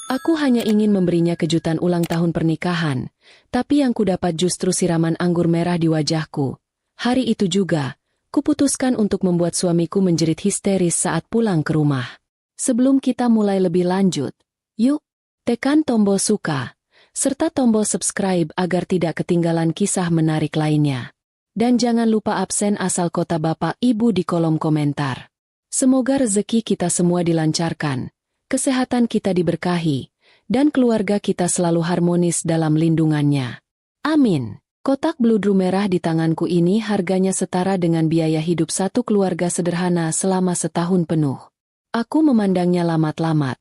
Aku hanya ingin memberinya kejutan ulang tahun pernikahan, tapi yang kudapat justru siraman anggur merah di wajahku. Hari itu juga, kuputuskan untuk membuat suamiku menjerit histeris saat pulang ke rumah. Sebelum kita mulai lebih lanjut, yuk, tekan tombol suka, serta tombol subscribe agar tidak ketinggalan kisah menarik lainnya. Dan jangan lupa absen asal kota Bapak Ibu di kolom komentar. Semoga rezeki kita semua dilancarkan, kesehatan kita diberkahi, dan keluarga kita selalu harmonis dalam lindungannya. Amin. Kotak bludru merah di tanganku ini harganya setara dengan biaya hidup satu keluarga sederhana selama setahun penuh. Aku memandangnya lamat-lamat,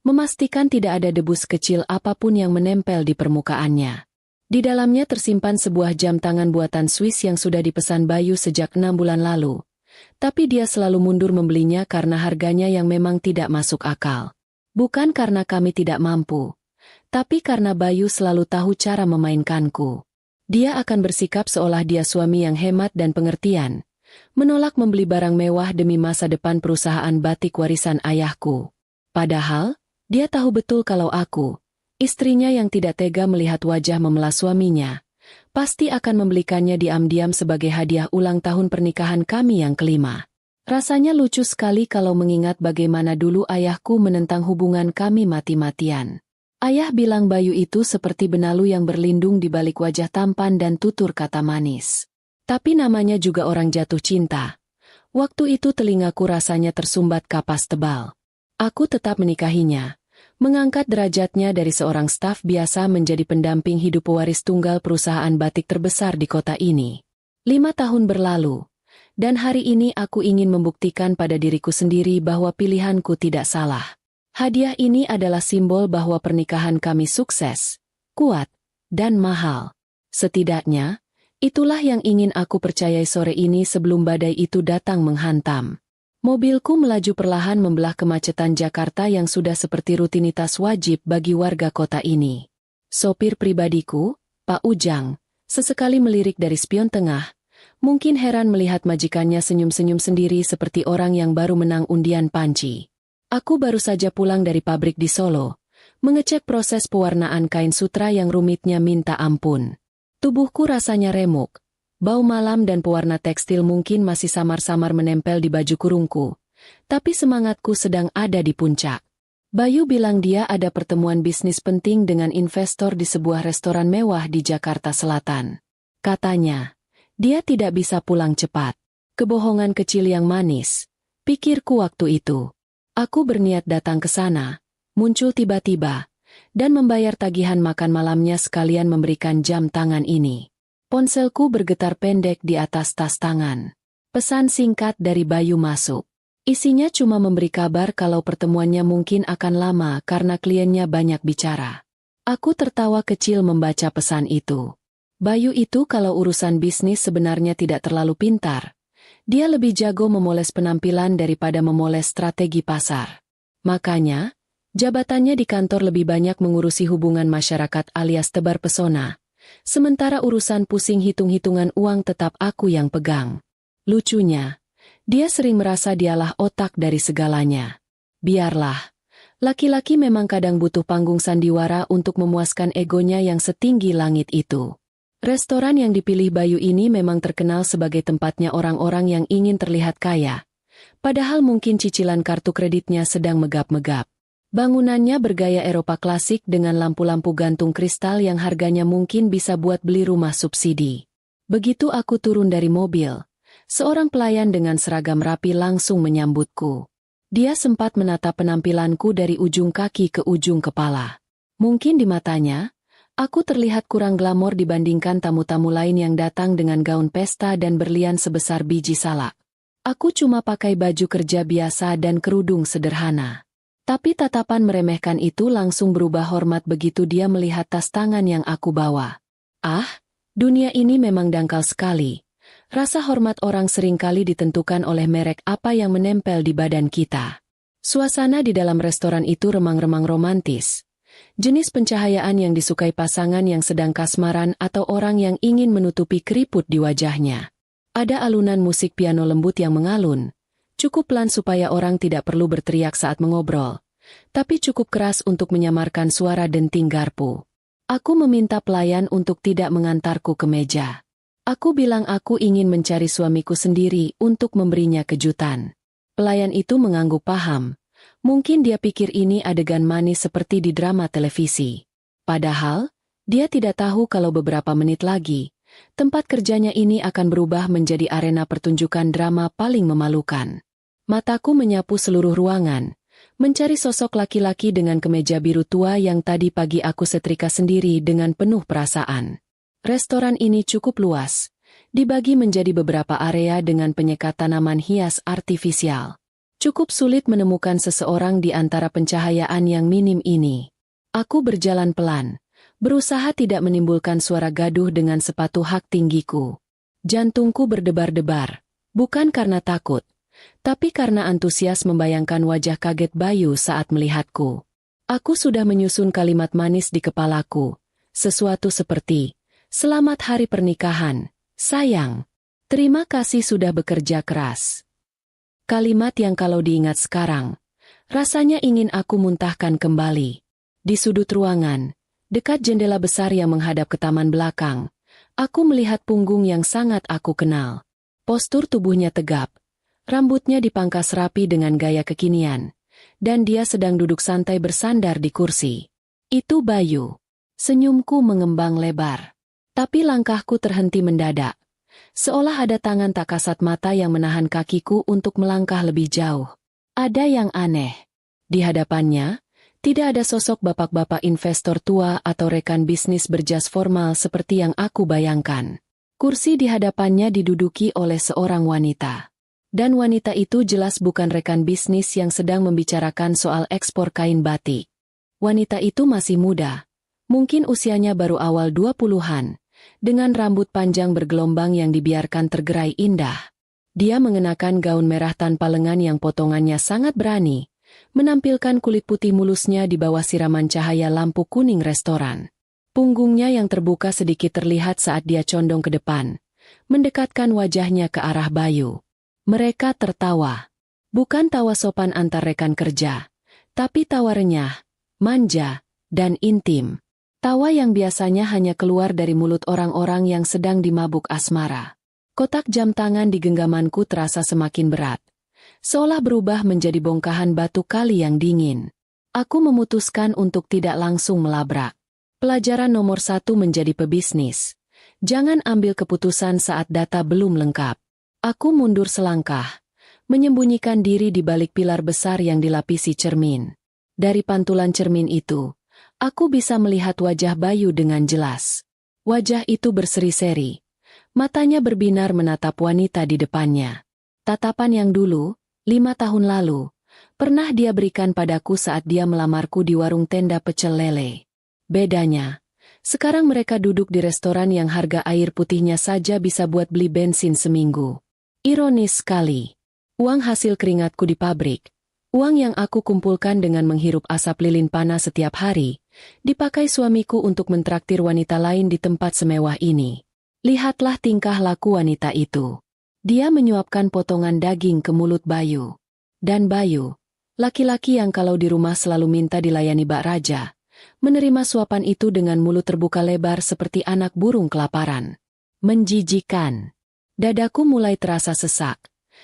memastikan tidak ada debu kecil apapun yang menempel di permukaannya. Di dalamnya tersimpan sebuah jam tangan buatan Swiss yang sudah dipesan Bayu sejak 6 bulan lalu. Tapi dia selalu mundur membelinya karena harganya yang memang tidak masuk akal. Bukan karena kami tidak mampu, tapi karena Bayu selalu tahu cara memainkanku. Dia akan bersikap seolah dia suami yang hemat dan pengertian, menolak membeli barang mewah demi masa depan perusahaan batik warisan ayahku. Padahal, dia tahu betul kalau aku, istrinya yang tidak tega melihat wajah memelas suaminya, pasti akan membelikannya diam-diam sebagai hadiah ulang tahun pernikahan kami yang kelima. Rasanya lucu sekali kalau mengingat bagaimana dulu ayahku menentang hubungan kami mati-matian. Ayah bilang Bayu itu seperti benalu yang berlindung di balik wajah tampan dan tutur kata manis. Tapi namanya juga orang jatuh cinta. Waktu itu telingaku rasanya tersumbat kapas tebal. Aku tetap menikahinya, mengangkat derajatnya dari seorang staf biasa menjadi pendamping hidup pewaris tunggal perusahaan batik terbesar di kota ini. 5 tahun berlalu. Dan hari ini aku ingin membuktikan pada diriku sendiri bahwa pilihanku tidak salah. Hadiah ini adalah simbol bahwa pernikahan kami sukses, kuat, dan mahal. Setidaknya, itulah yang ingin aku percayai sore ini sebelum badai itu datang menghantam. Mobilku melaju perlahan membelah kemacetan Jakarta yang sudah seperti rutinitas wajib bagi warga kota ini. Sopir pribadiku, Pak Ujang, sesekali melirik dari spion tengah, mungkin heran melihat majikannya senyum-senyum sendiri seperti orang yang baru menang undian panci. Aku baru saja pulang dari pabrik di Solo, mengecek proses pewarnaan kain sutra yang rumitnya minta ampun. Tubuhku rasanya remuk, bau malam dan pewarna tekstil mungkin masih samar-samar menempel di baju kurungku, tapi semangatku sedang ada di puncak. Bayu bilang dia ada pertemuan bisnis penting dengan investor di sebuah restoran mewah di Jakarta Selatan. Katanya, dia tidak bisa pulang cepat. Kebohongan kecil yang manis, pikirku waktu itu. Aku berniat datang ke sana, muncul tiba-tiba, dan membayar tagihan makan malamnya sekalian memberikan jam tangan ini. Ponselku bergetar pendek di atas tas tangan. Pesan singkat dari Bayu masuk. Isinya cuma memberi kabar kalau pertemuannya mungkin akan lama karena kliennya banyak bicara. Aku tertawa kecil membaca pesan itu. Bayu itu kalau urusan bisnis sebenarnya tidak terlalu pintar. Dia lebih jago memoles penampilan daripada memoles strategi pasar. Makanya, jabatannya di kantor lebih banyak mengurusi hubungan masyarakat alias tebar pesona. Sementara urusan pusing hitung-hitungan uang tetap aku yang pegang. Lucunya, dia sering merasa dialah otak dari segalanya. Biarlah, laki-laki memang kadang butuh panggung sandiwara untuk memuaskan egonya yang setinggi langit itu. Restoran yang dipilih Bayu ini memang terkenal sebagai tempatnya orang-orang yang ingin terlihat kaya. Padahal mungkin cicilan kartu kreditnya sedang megap-megap. Bangunannya bergaya Eropa klasik dengan lampu-lampu gantung kristal yang harganya mungkin bisa buat beli rumah subsidi. Begitu aku turun dari mobil, seorang pelayan dengan seragam rapi langsung menyambutku. Dia sempat menatap penampilanku dari ujung kaki ke ujung kepala. Mungkin di matanya, aku terlihat kurang glamor dibandingkan tamu-tamu lain yang datang dengan gaun pesta dan berlian sebesar biji salak. Aku cuma pakai baju kerja biasa dan kerudung sederhana. Tapi tatapan meremehkan itu langsung berubah hormat begitu dia melihat tas tangan yang aku bawa. Ah, dunia ini memang dangkal sekali. Rasa hormat orang seringkali ditentukan oleh merek apa yang menempel di badan kita. Suasana di dalam restoran itu remang-remang romantis. Jenis pencahayaan yang disukai pasangan yang sedang kasmaran atau orang yang ingin menutupi keriput di wajahnya. Ada alunan musik piano lembut yang mengalun, cukup pelan supaya orang tidak perlu berteriak saat mengobrol, tapi cukup keras untuk menyamarkan suara denting garpu. Aku meminta pelayan untuk tidak mengantarku ke meja. Aku bilang aku ingin mencari suamiku sendiri untuk memberinya kejutan. Pelayan itu mengangguk paham. Mungkin dia pikir ini adegan manis seperti di drama televisi. Padahal, dia tidak tahu kalau beberapa menit lagi, tempat kerjanya ini akan berubah menjadi arena pertunjukan drama paling memalukan. Mataku menyapu seluruh ruangan, mencari sosok laki-laki dengan kemeja biru tua yang tadi pagi aku setrika sendiri dengan penuh perasaan. Restoran ini cukup luas, dibagi menjadi beberapa area dengan penyekat tanaman hias artifisial. Cukup sulit menemukan seseorang di antara pencahayaan yang minim ini. Aku berjalan pelan, berusaha tidak menimbulkan suara gaduh dengan sepatu hak tinggiku. Jantungku berdebar-debar, bukan karena takut, tapi karena antusias membayangkan wajah kaget Bayu saat melihatku. Aku sudah menyusun kalimat manis di kepalaku, sesuatu seperti, "Selamat hari pernikahan, sayang. Terima kasih sudah bekerja keras." Kalimat yang kalau diingat sekarang, rasanya ingin aku muntahkan kembali. Di sudut ruangan, dekat jendela besar yang menghadap ke taman belakang, aku melihat punggung yang sangat aku kenal. Postur tubuhnya tegap, rambutnya dipangkas rapi dengan gaya kekinian, dan dia sedang duduk santai bersandar di kursi. Itu Bayu. Senyumku mengembang lebar. Tapi langkahku terhenti mendadak. Seolah ada tangan tak kasat mata yang menahan kakiku untuk melangkah lebih jauh. Ada yang aneh. Di hadapannya, tidak ada sosok bapak-bapak investor tua atau rekan bisnis berjas formal seperti yang aku bayangkan. Kursi di hadapannya diduduki oleh seorang wanita. Dan wanita itu jelas bukan rekan bisnis yang sedang membicarakan soal ekspor kain batik. Wanita itu masih muda. Mungkin usianya baru awal 20-an. Dengan rambut panjang bergelombang yang dibiarkan tergerai indah. Dia mengenakan gaun merah tanpa lengan yang potongannya sangat berani, menampilkan kulit putih mulusnya di bawah siraman cahaya lampu kuning restoran. Punggungnya yang terbuka sedikit terlihat saat dia condong ke depan, mendekatkan wajahnya ke arah Bayu. Mereka tertawa. Bukan tawa sopan antar rekan kerja, tapi tawa renyah, manja, dan intim. Tawa yang biasanya hanya keluar dari mulut orang-orang yang sedang dimabuk asmara. Kotak jam tangan di genggamanku terasa semakin berat, seolah berubah menjadi bongkahan batu kali yang dingin. Aku memutuskan untuk tidak langsung melabrak. Pelajaran nomor 1 menjadi pebisnis. Jangan ambil keputusan saat data belum lengkap. Aku mundur selangkah, menyembunyikan diri di balik pilar besar yang dilapisi cermin. Dari pantulan cermin itu, aku bisa melihat wajah Bayu dengan jelas. Wajah itu berseri-seri. Matanya berbinar menatap wanita di depannya. Tatapan yang dulu, 5 tahun lalu, pernah dia berikan padaku saat dia melamarku di warung tenda pecel lele. Bedanya, sekarang mereka duduk di restoran yang harga air putihnya saja bisa buat beli bensin seminggu. Ironis sekali. Uang hasil keringatku di pabrik, uang yang aku kumpulkan dengan menghirup asap lilin panas setiap hari, dipakai suamiku untuk mentraktir wanita lain di tempat semewah ini. Lihatlah tingkah laku wanita itu. Dia menyuapkan potongan daging ke mulut Bayu. Dan Bayu, laki-laki yang kalau di rumah selalu minta dilayani Bak Raja, menerima suapan itu dengan mulut terbuka lebar seperti anak burung kelaparan. Menjijikan. Dadaku mulai terasa sesak,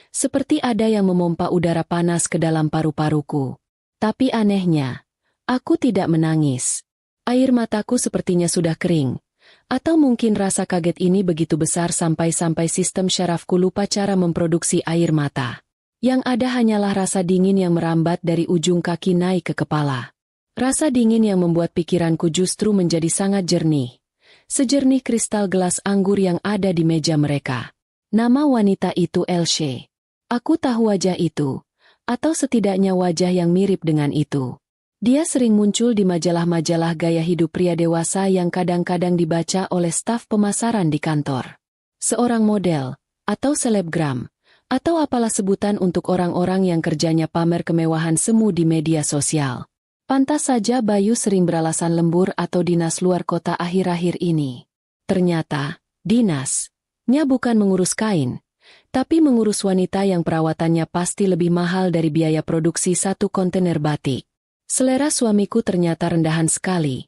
seperti ada yang memompa udara panas ke dalam paru-paruku. Tapi anehnya, aku tidak menangis. Air mataku sepertinya sudah kering. Atau mungkin rasa kaget ini begitu besar sampai-sampai sistem syarafku lupa cara memproduksi air mata. Yang ada hanyalah rasa dingin yang merambat dari ujung kaki naik ke kepala. Rasa dingin yang membuat pikiranku justru menjadi sangat jernih. Sejernih kristal gelas anggur yang ada di meja mereka. Nama wanita itu Elsie. Aku tahu wajah itu, atau setidaknya wajah yang mirip dengan itu. Dia sering muncul di majalah-majalah gaya hidup pria dewasa yang kadang-kadang dibaca oleh staf pemasaran di kantor. Seorang model, atau selebgram, atau apalah sebutan untuk orang-orang yang kerjanya pamer kemewahan semu di media sosial. Pantas saja Bayu sering beralasan lembur atau dinas luar kota akhir-akhir ini. Ternyata, dinasnya bukan mengurus kain, tapi mengurus wanita yang perawatannya pasti lebih mahal dari biaya produksi 1 kontainer batik. Selera suamiku ternyata rendahan sekali.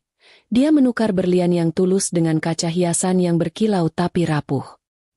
Dia menukar berlian yang tulus dengan kaca hiasan yang berkilau tapi rapuh.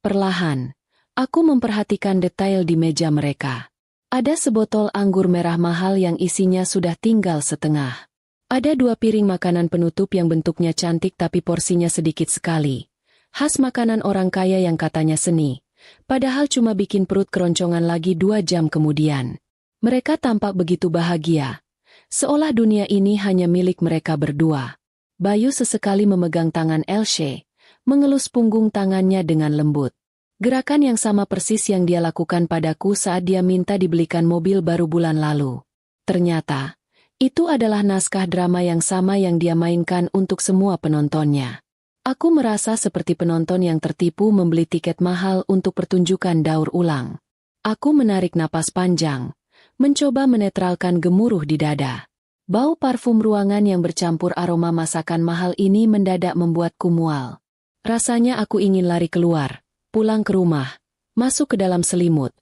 Perlahan, aku memperhatikan detail di meja mereka. Ada sebotol anggur merah mahal yang isinya sudah tinggal setengah. Ada 2 piring makanan penutup yang bentuknya cantik tapi porsinya sedikit sekali. Khas makanan orang kaya yang katanya seni. Padahal cuma bikin perut keroncongan lagi 2 jam kemudian. Mereka tampak begitu bahagia. Seolah dunia ini hanya milik mereka berdua. Bayu sesekali memegang tangan Elsie, mengelus punggung tangannya dengan lembut. Gerakan yang sama persis yang dia lakukan padaku saat dia minta dibelikan mobil baru bulan lalu. Ternyata, itu adalah naskah drama yang sama yang dia mainkan untuk semua penontonnya. Aku merasa seperti penonton yang tertipu membeli tiket mahal untuk pertunjukan daur ulang. Aku menarik napas panjang, mencoba menetralkan gemuruh di dada. Bau parfum ruangan yang bercampur aroma masakan mahal ini mendadak membuatku mual. Rasanya aku ingin lari keluar, pulang ke rumah, masuk ke dalam selimut,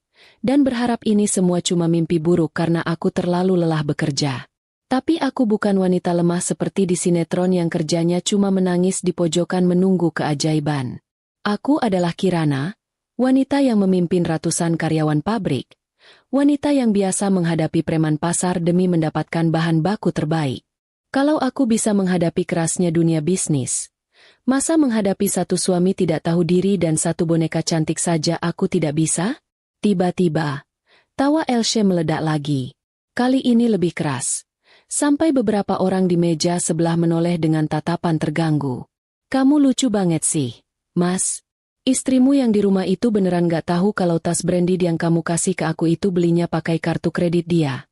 dan berharap ini semua cuma mimpi buruk karena aku terlalu lelah bekerja. Tapi aku bukan wanita lemah seperti di sinetron yang kerjanya cuma menangis di pojokan menunggu keajaiban. Aku adalah Kirana, wanita yang memimpin ratusan karyawan pabrik, wanita yang biasa menghadapi preman pasar demi mendapatkan bahan baku terbaik. Kalau aku bisa menghadapi kerasnya dunia bisnis, masa menghadapi satu suami tidak tahu diri dan satu boneka cantik saja aku tidak bisa? Tiba-tiba, tawa Elsie meledak lagi. Kali ini lebih keras. Sampai beberapa orang di meja sebelah menoleh dengan tatapan terganggu. Kamu lucu banget sih, Mas. Istrimu yang di rumah itu beneran gak tahu kalau tas branded yang kamu kasih ke aku itu belinya pakai kartu kredit dia.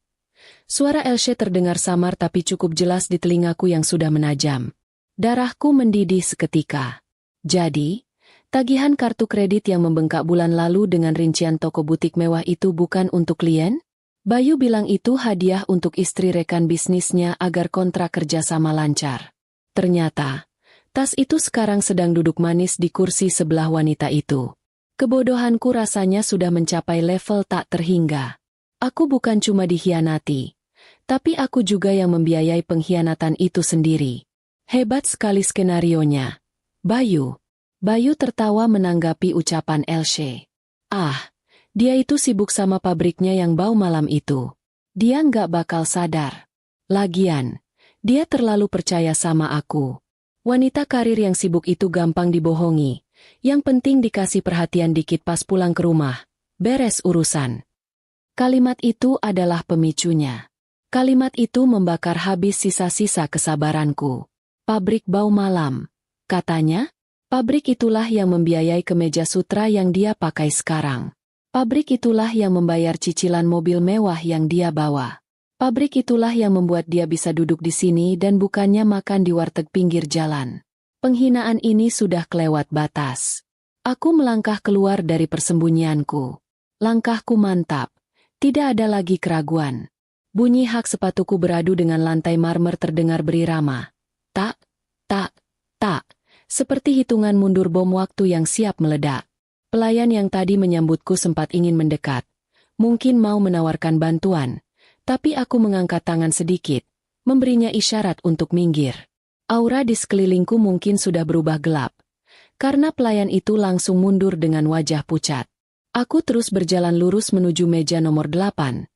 Suara Elsie terdengar samar tapi cukup jelas di telingaku yang sudah menajam. Darahku mendidih seketika. Jadi, tagihan kartu kredit yang membengkak bulan lalu dengan rincian toko butik mewah itu bukan untuk klien? Bayu bilang itu hadiah untuk istri rekan bisnisnya agar kontrak kerjasama lancar. Ternyata, tas itu sekarang sedang duduk manis di kursi sebelah wanita itu. Kebodohanku rasanya sudah mencapai level tak terhingga. Aku bukan cuma dikhianati, tapi aku juga yang membiayai pengkhianatan itu sendiri. Hebat sekali skenarionya. Bayu. Bayu tertawa menanggapi ucapan Elsie. Dia itu sibuk sama pabriknya yang bau malam itu. Dia nggak bakal sadar. Lagian, dia terlalu percaya sama aku. Wanita karir yang sibuk itu gampang dibohongi. Yang penting dikasih perhatian dikit pas pulang ke rumah. Beres urusan. Kalimat itu adalah pemicunya. Kalimat itu membakar habis sisa-sisa kesabaranku. Pabrik bau malam. Katanya, pabrik itulah yang membiayai kemeja sutra yang dia pakai sekarang. Pabrik itulah yang membayar cicilan mobil mewah yang dia bawa. Pabrik itulah yang membuat dia bisa duduk di sini dan bukannya makan di warteg pinggir jalan. Penghinaan ini sudah kelewat batas. Aku melangkah keluar dari persembunyianku. Langkahku mantap. Tidak ada lagi keraguan. Bunyi hak sepatuku beradu dengan lantai marmer terdengar berirama. Tak, tak, tak. Seperti hitungan mundur bom waktu yang siap meledak. Pelayan yang tadi menyambutku sempat ingin mendekat. Mungkin mau menawarkan bantuan. Tapi aku mengangkat tangan sedikit, memberinya isyarat untuk minggir. Aura di sekelilingku mungkin sudah berubah gelap. Karena pelayan itu langsung mundur dengan wajah pucat. Aku terus berjalan lurus menuju meja nomor 8.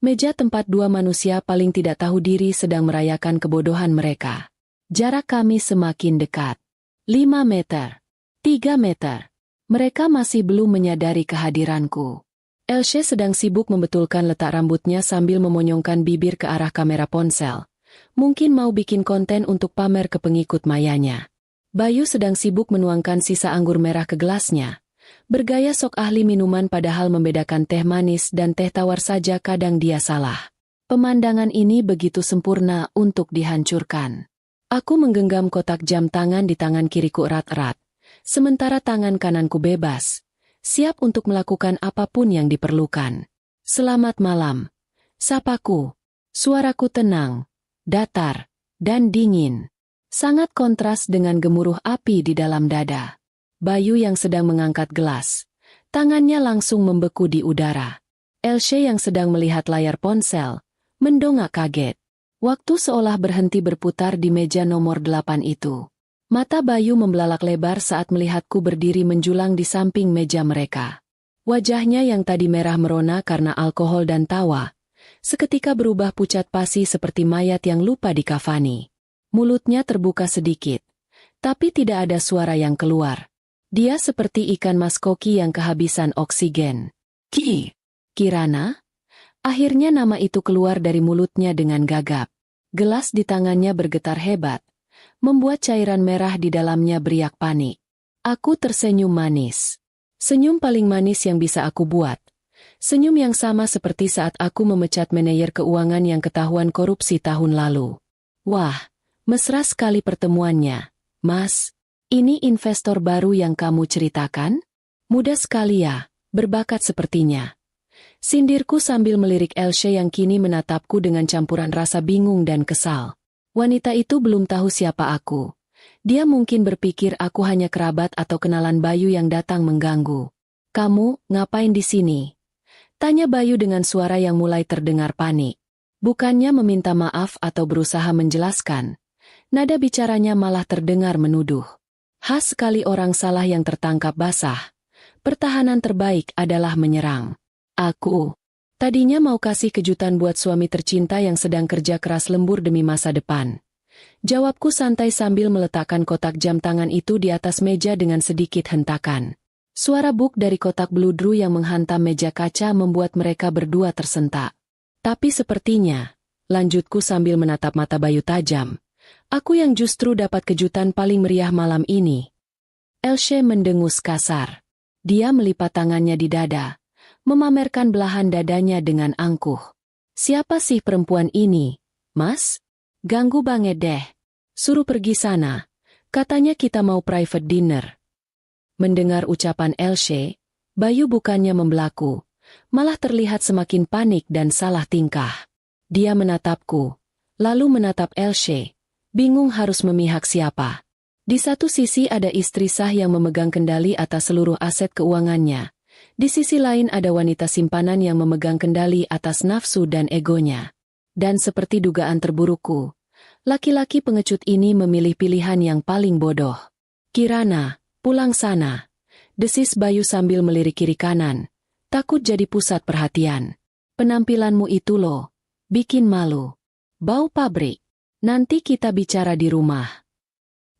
Meja tempat 2 manusia paling tidak tahu diri sedang merayakan kebodohan mereka. Jarak kami semakin dekat. 5 meter. 3 meter. Mereka masih belum menyadari kehadiranku. Elsie sedang sibuk membetulkan letak rambutnya sambil memonyongkan bibir ke arah kamera ponsel. Mungkin mau bikin konten untuk pamer ke pengikut mayanya. Bayu sedang sibuk menuangkan sisa anggur merah ke gelasnya. Bergaya sok ahli minuman padahal membedakan teh manis dan teh tawar saja kadang dia salah. Pemandangan ini begitu sempurna untuk dihancurkan. Aku menggenggam kotak jam tangan di tangan kiriku erat-erat. Sementara tangan kananku bebas, siap untuk melakukan apapun yang diperlukan. Selamat malam. Sapaku. Suaraku tenang, datar, dan dingin. Sangat kontras dengan gemuruh api di dalam dada. Bayu yang sedang mengangkat gelas. Tangannya langsung membeku di udara. Elsie yang sedang melihat layar ponsel, mendongak kaget. Waktu seolah berhenti berputar di meja nomor 8 itu. Mata Bayu membelalak lebar saat melihatku berdiri menjulang di samping meja mereka. Wajahnya yang tadi merah merona karena alkohol dan tawa, seketika berubah pucat pasi seperti mayat yang lupa dikafani. Mulutnya terbuka sedikit, tapi tidak ada suara yang keluar. Dia seperti ikan mas koki yang kehabisan oksigen. Kirana? Akhirnya nama itu keluar dari mulutnya dengan gagap. Gelas di tangannya bergetar hebat, membuat cairan merah di dalamnya beriak panik. Aku tersenyum manis. Senyum paling manis yang bisa aku buat. Senyum yang sama seperti saat aku memecat manajer keuangan yang ketahuan korupsi tahun lalu. Wah, mesra sekali pertemuannya, Mas. Ini investor baru yang kamu ceritakan? Muda sekali ya, berbakat sepertinya. Sindirku sambil melirik Elsie yang kini menatapku dengan campuran rasa bingung dan kesal. Wanita itu belum tahu siapa aku. Dia mungkin berpikir aku hanya kerabat atau kenalan Bayu yang datang mengganggu. Kamu, ngapain di sini? Tanya Bayu dengan suara yang mulai terdengar panik. Bukannya meminta maaf atau berusaha menjelaskan. Nada bicaranya malah terdengar menuduh. Khas sekali orang salah yang tertangkap basah. Pertahanan terbaik adalah menyerang. Aku tadinya mau kasih kejutan buat suami tercinta yang sedang kerja keras lembur demi masa depan. Jawabku santai sambil meletakkan kotak jam tangan itu di atas meja dengan sedikit hentakan. Suara buk dari kotak bludru yang menghantam meja kaca membuat mereka berdua tersentak. Tapi sepertinya, lanjutku sambil menatap mata Bayu tajam, aku yang justru dapat kejutan paling meriah malam ini. Elsie mendengus kasar. Dia melipat tangannya di dada, memamerkan belahan dadanya dengan angkuh. Siapa sih perempuan ini, Mas? Ganggu banget deh. Suruh pergi sana. Katanya kita mau private dinner. Mendengar ucapan Elsie, Bayu bukannya membelaku, malah terlihat semakin panik dan salah tingkah. Dia menatapku, lalu menatap Elsie, bingung harus memihak siapa. Di satu sisi ada istri sah yang memegang kendali atas seluruh aset keuangannya. Di sisi lain ada wanita simpanan yang memegang kendali atas nafsu dan egonya. Dan seperti dugaan terburukku, laki-laki pengecut ini memilih pilihan yang paling bodoh. Kirana, pulang sana. Desis Bayu sambil melirik kiri kanan, takut jadi pusat perhatian. Penampilanmu itu loh, bikin malu. Bau pabrik. Nanti kita bicara di rumah.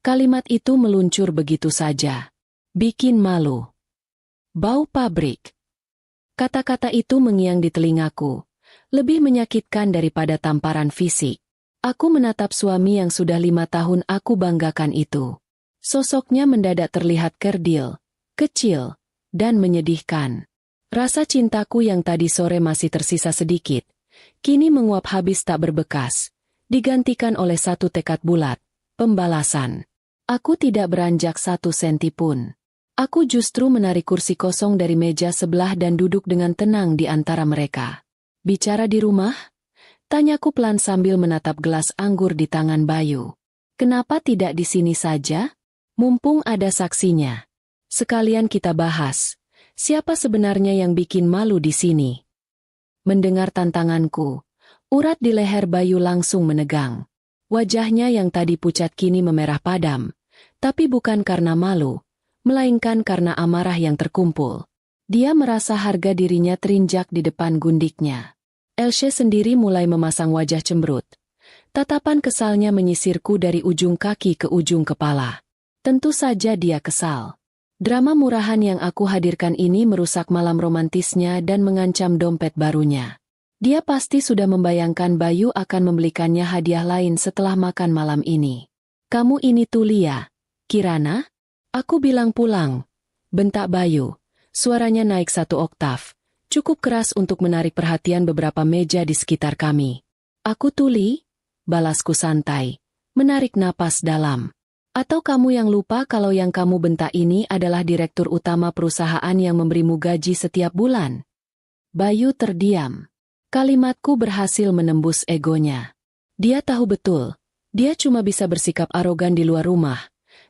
Kalimat itu meluncur begitu saja. Bikin malu. Bau pabrik. Kata-kata itu mengiang di telingaku, lebih menyakitkan daripada tamparan fisik. Aku menatap suami yang sudah 5 tahun aku banggakan itu. Sosoknya mendadak terlihat kerdil, kecil, dan menyedihkan. Rasa cintaku yang tadi sore masih tersisa sedikit, kini menguap habis tak berbekas, digantikan oleh satu tekad bulat, pembalasan. Aku tidak beranjak 1 senti pun. Aku justru menarik kursi kosong dari meja sebelah dan duduk dengan tenang di antara mereka. Bicara di rumah? Tanyaku pelan sambil menatap gelas anggur di tangan Bayu. Kenapa tidak di sini saja? Mumpung ada saksinya. Sekalian kita bahas, siapa sebenarnya yang bikin malu di sini? Mendengar tantanganku, urat di leher Bayu langsung menegang. Wajahnya yang tadi pucat kini memerah padam, tapi bukan karena malu, melainkan karena amarah yang terkumpul. Dia merasa harga dirinya terinjak di depan gundiknya. Elsie sendiri mulai memasang wajah cemberut. Tatapan kesalnya menyisirku dari ujung kaki ke ujung kepala. Tentu saja dia kesal. Drama murahan yang aku hadirkan ini merusak malam romantisnya dan mengancam dompet barunya. Dia pasti sudah membayangkan Bayu akan membelikannya hadiah lain setelah makan malam ini. Kamu ini Tulia, Kirana? Aku bilang pulang. Bentak Bayu. Suaranya naik 1 oktav. Cukup keras untuk menarik perhatian beberapa meja di sekitar kami. Aku Tuli? Balasku santai. Menarik napas dalam. Atau kamu yang lupa kalau yang kamu bentak ini adalah direktur utama perusahaan yang memberimu gaji setiap bulan? Bayu terdiam. Kalimatku berhasil menembus egonya. Dia tahu betul. Dia cuma bisa bersikap arogan di luar rumah.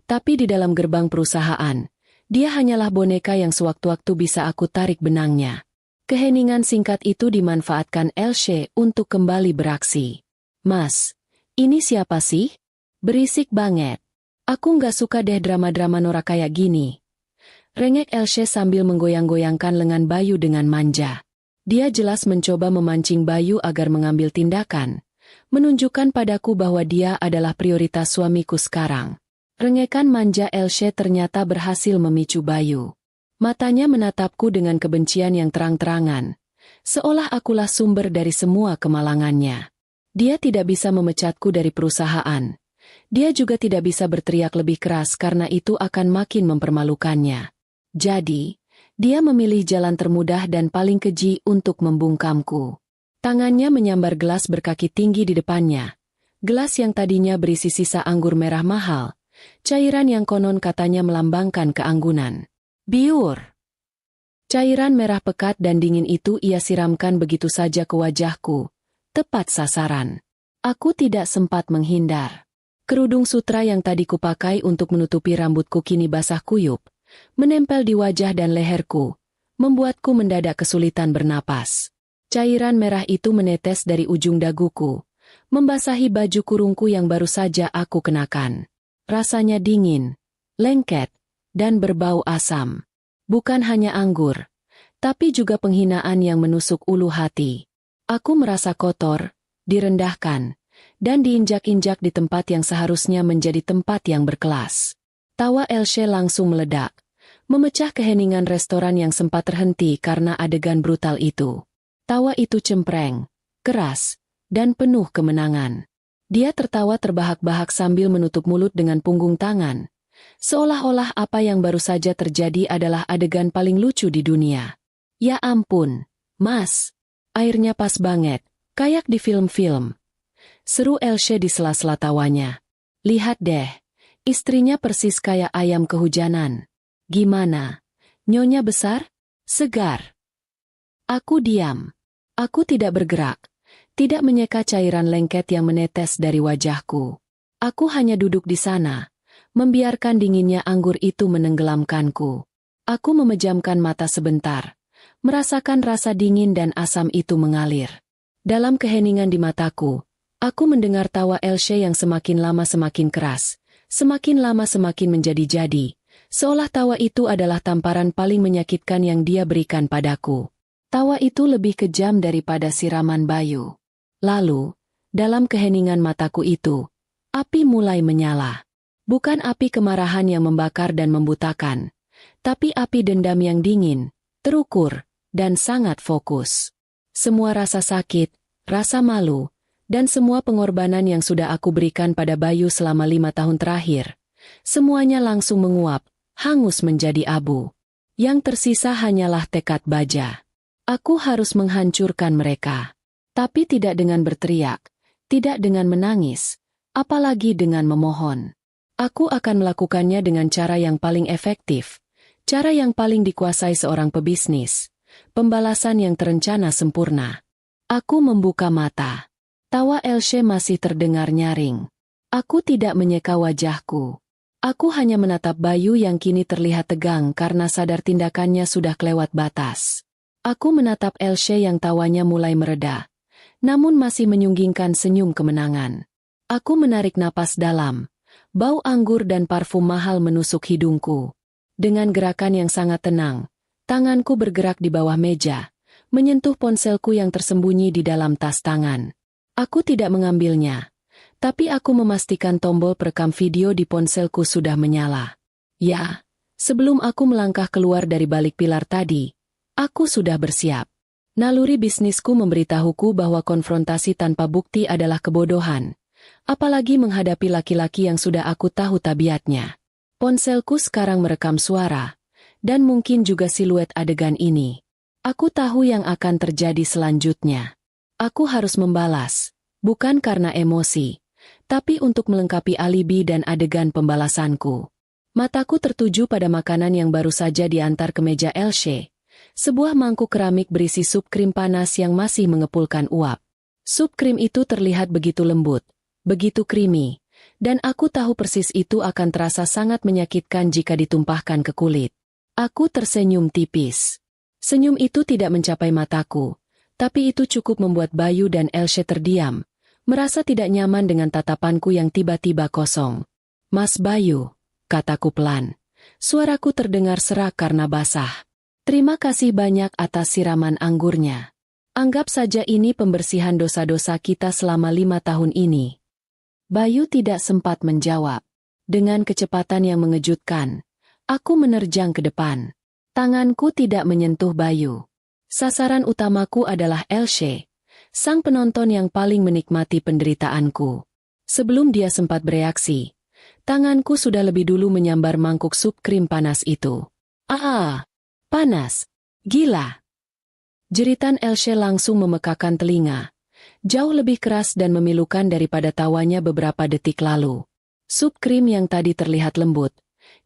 Tapi di dalam gerbang perusahaan, dia hanyalah boneka yang sewaktu-waktu bisa aku tarik benangnya. Keheningan singkat itu dimanfaatkan Elsie untuk kembali beraksi. Mas, ini siapa sih? Berisik banget. Aku nggak suka deh drama-drama norak kayak gini. Rengek Elsie sambil menggoyang-goyangkan lengan Bayu dengan manja. Dia jelas mencoba memancing Bayu agar mengambil tindakan, menunjukkan padaku bahwa dia adalah prioritas suamiku sekarang. Rengekan manja Elsie ternyata berhasil memicu Bayu. Matanya menatapku dengan kebencian yang terang-terangan, seolah akulah sumber dari semua kemalangannya. Dia tidak bisa memecatku dari perusahaan. Dia juga tidak bisa berteriak lebih keras karena itu akan makin mempermalukannya. Jadi, dia memilih jalan termudah dan paling keji untuk membungkamku. Tangannya menyambar gelas berkaki tinggi di depannya. Gelas yang tadinya berisi sisa anggur merah mahal, cairan yang konon katanya melambangkan keanggunan. Biur. Cairan merah pekat dan dingin itu ia siramkan begitu saja ke wajahku. Tepat sasaran. Aku tidak sempat menghindar. Kerudung sutra yang tadi kupakai untuk menutupi rambutku kini basah kuyup, menempel di wajah dan leherku, membuatku mendadak kesulitan bernapas. Cairan merah itu menetes dari ujung daguku, membasahi baju kurungku yang baru saja aku kenakan. Rasanya dingin, lengket, dan berbau asam. Bukan hanya anggur, tapi juga penghinaan yang menusuk ulu hati. Aku merasa kotor, direndahkan, dan diinjak-injak di tempat yang seharusnya menjadi tempat yang berkelas. Tawa Elsie langsung meledak, memecah keheningan restoran yang sempat terhenti karena adegan brutal itu. Tawa itu cempreng, keras, dan penuh kemenangan. Dia tertawa terbahak-bahak sambil menutup mulut dengan punggung tangan, seolah-olah apa yang baru saja terjadi adalah adegan paling lucu di dunia. Ya ampun, Mas, airnya pas banget, kayak di film-film. Seru Elsie di sela-sela tawanya. Lihat deh, istrinya persis kayak ayam kehujanan. Gimana? Nyonya besar? Segar? Aku diam. Aku tidak bergerak, tidak menyeka cairan lengket yang menetes dari wajahku. Aku hanya duduk di sana, membiarkan dinginnya anggur itu menenggelamkanku. Aku memejamkan mata sebentar, merasakan rasa dingin dan asam itu mengalir. Dalam keheningan di mataku, aku mendengar tawa Elsie yang semakin lama semakin keras, semakin lama semakin menjadi-jadi, seolah tawa itu adalah tamparan paling menyakitkan yang dia berikan padaku. Tawa itu lebih kejam daripada siraman Bayu. Lalu, dalam keheningan mataku itu, api mulai menyala. Bukan api kemarahan yang membakar dan membutakan, tapi api dendam yang dingin, terukur, dan sangat fokus. Semua rasa sakit, rasa malu, dan semua pengorbanan yang sudah aku berikan pada Bayu selama 5 tahun terakhir, semuanya langsung menguap, hangus menjadi abu. Yang tersisa hanyalah tekad baja. Aku harus menghancurkan mereka. Tapi tidak dengan berteriak, tidak dengan menangis, apalagi dengan memohon. Aku akan melakukannya dengan cara yang paling efektif, cara yang paling dikuasai seorang pebisnis, pembalasan yang terencana sempurna. Aku membuka mata. Tawa Elsie masih terdengar nyaring. Aku tidak menyeka wajahku. Aku hanya menatap Bayu yang kini terlihat tegang karena sadar tindakannya sudah kelewat batas. Aku menatap Elsie yang tawanya mulai mereda, namun masih menyunggingkan senyum kemenangan. Aku menarik napas dalam. Bau anggur dan parfum mahal menusuk hidungku. Dengan gerakan yang sangat tenang, tanganku bergerak di bawah meja, menyentuh ponselku yang tersembunyi di dalam tas tangan. Aku tidak mengambilnya, tapi aku memastikan tombol perekam video di ponselku sudah menyala. Ya, sebelum aku melangkah keluar dari balik pilar tadi, aku sudah bersiap. Naluri bisnisku memberitahuku bahwa konfrontasi tanpa bukti adalah kebodohan, apalagi menghadapi laki-laki yang sudah aku tahu tabiatnya. Ponselku sekarang merekam suara, dan mungkin juga siluet adegan ini. Aku tahu yang akan terjadi selanjutnya. Aku harus membalas, bukan karena emosi, tapi untuk melengkapi alibi dan adegan pembalasanku. Mataku tertuju pada makanan yang baru saja diantar ke meja Elsie, sebuah mangkuk keramik berisi sup krim panas yang masih mengepulkan uap. Sup krim itu terlihat begitu lembut, begitu creamy, dan aku tahu persis itu akan terasa sangat menyakitkan jika ditumpahkan ke kulit. Aku tersenyum tipis. Senyum itu tidak mencapai mataku, tapi itu cukup membuat Bayu dan Elsie terdiam, merasa tidak nyaman dengan tatapanku yang tiba-tiba kosong. "Mas Bayu," kataku pelan. Suaraku terdengar serak karena basah. "Terima kasih banyak atas siraman anggurnya. Anggap saja ini pembersihan dosa-dosa kita selama 5 tahun ini." Bayu tidak sempat menjawab. Dengan kecepatan yang mengejutkan, aku menerjang ke depan. Tanganku tidak menyentuh Bayu. Sasaran utamaku adalah Elsie, sang penonton yang paling menikmati penderitaanku. Sebelum dia sempat bereaksi, tanganku sudah lebih dulu menyambar mangkuk sup krim panas itu. "Ah, panas! Gila!" Jeritan Elsie langsung memekakan telinga. Jauh lebih keras dan memilukan daripada tawanya beberapa detik lalu. Sup krim yang tadi terlihat lembut,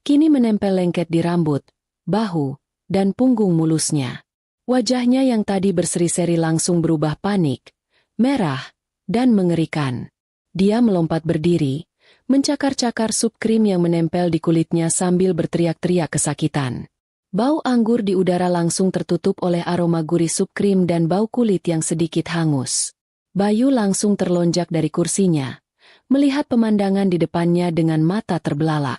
kini menempel lengket di rambut, bahu, dan punggung mulusnya. Wajahnya yang tadi berseri-seri langsung berubah panik, merah, dan mengerikan. Dia melompat berdiri, mencakar-cakar sup krim yang menempel di kulitnya sambil berteriak-teriak kesakitan. Bau anggur di udara langsung tertutup oleh aroma gurih sup krim dan bau kulit yang sedikit hangus. Bayu langsung terlonjak dari kursinya, melihat pemandangan di depannya dengan mata terbelalak.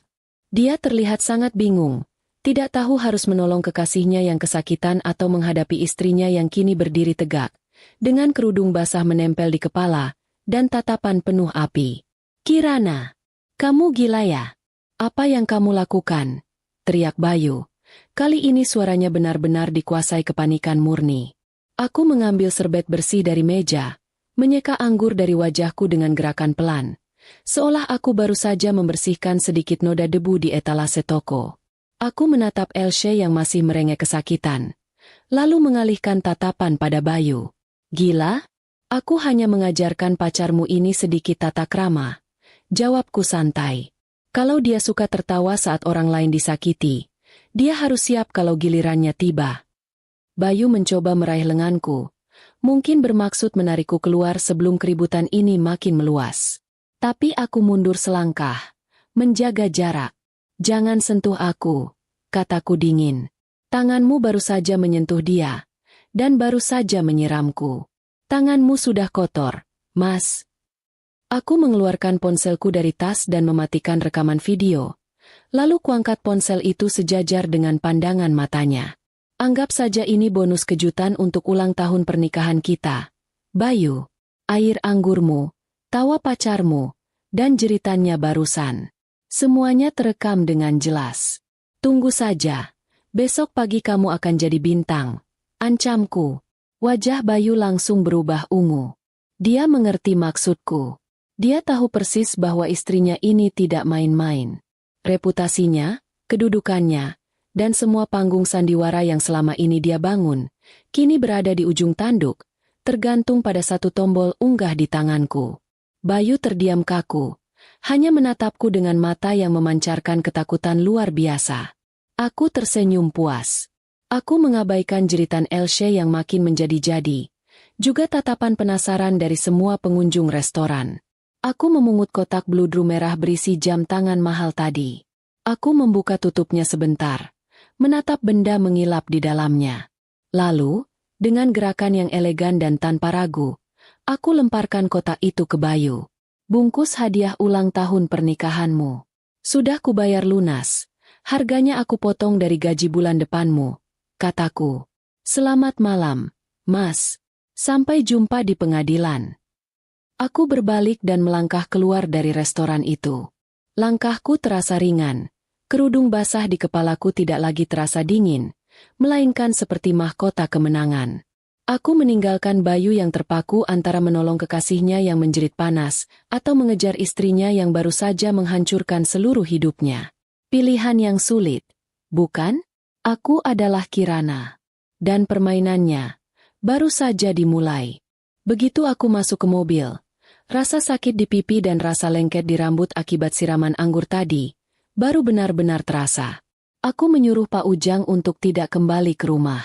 Dia terlihat sangat bingung, tidak tahu harus menolong kekasihnya yang kesakitan atau menghadapi istrinya yang kini berdiri tegak, dengan kerudung basah menempel di kepala, dan tatapan penuh api. "Kirana, kamu gila ya? Apa yang kamu lakukan?" teriak Bayu. Kali ini suaranya benar-benar dikuasai kepanikan murni. Aku mengambil serbet bersih dari meja, menyeka anggur dari wajahku dengan gerakan pelan, seolah aku baru saja membersihkan sedikit noda debu di etalase toko. Aku menatap Elsie yang masih merengek kesakitan, lalu mengalihkan tatapan pada Bayu. "Gila? Aku hanya mengajarkan pacarmu ini sedikit tata krama," jawabku santai. "Kalau dia suka tertawa saat orang lain disakiti, dia harus siap kalau gilirannya tiba." Bayu mencoba meraih lenganku, mungkin bermaksud menarikku keluar sebelum keributan ini makin meluas. Tapi aku mundur selangkah, menjaga jarak. "Jangan sentuh aku," kataku dingin. "Tanganmu baru saja menyentuh dia, dan baru saja menyiramku. Tanganmu sudah kotor, Mas." Aku mengeluarkan ponselku dari tas dan mematikan rekaman video. Lalu kuangkat ponsel itu sejajar dengan pandangan matanya. "Anggap saja ini bonus kejutan untuk ulang tahun pernikahan kita, Bayu. Air anggurmu, tawa pacarmu, dan jeritannya barusan. Semuanya terekam dengan jelas. Tunggu saja, besok pagi kamu akan jadi bintang," ancamku. Wajah Bayu langsung berubah ungu. Dia mengerti maksudku. Dia tahu persis bahwa istrinya ini tidak main-main. Reputasinya, kedudukannya, dan semua panggung sandiwara yang selama ini dia bangun, kini berada di ujung tanduk, tergantung pada satu tombol unggah di tanganku. Bayu terdiam kaku, hanya menatapku dengan mata yang memancarkan ketakutan luar biasa. Aku tersenyum puas. Aku mengabaikan jeritan Elsie yang makin menjadi-jadi, juga tatapan penasaran dari semua pengunjung restoran. Aku memungut kotak bludru merah berisi jam tangan mahal tadi. Aku membuka tutupnya sebentar, menatap benda mengilap di dalamnya. Lalu, dengan gerakan yang elegan dan tanpa ragu, aku lemparkan kotak itu ke Bayu. "Bungkus hadiah ulang tahun pernikahanmu. Sudah kubayar lunas. Harganya aku potong dari gaji bulan depanmu," kataku. "Selamat malam, Mas. Sampai jumpa di pengadilan." Aku berbalik dan melangkah keluar dari restoran itu. Langkahku terasa ringan. Kerudung basah di kepalaku tidak lagi terasa dingin, melainkan seperti mahkota kemenangan. Aku meninggalkan Bayu yang terpaku antara menolong kekasihnya yang menjerit panas, atau mengejar istrinya yang baru saja menghancurkan seluruh hidupnya. Pilihan yang sulit, bukan? Aku adalah Kirana. Dan permainannya baru saja dimulai. Begitu aku masuk ke mobil, rasa sakit di pipi dan rasa lengket di rambut akibat siraman anggur tadi baru benar-benar terasa. Aku menyuruh Pak Ujang untuk tidak kembali ke rumah.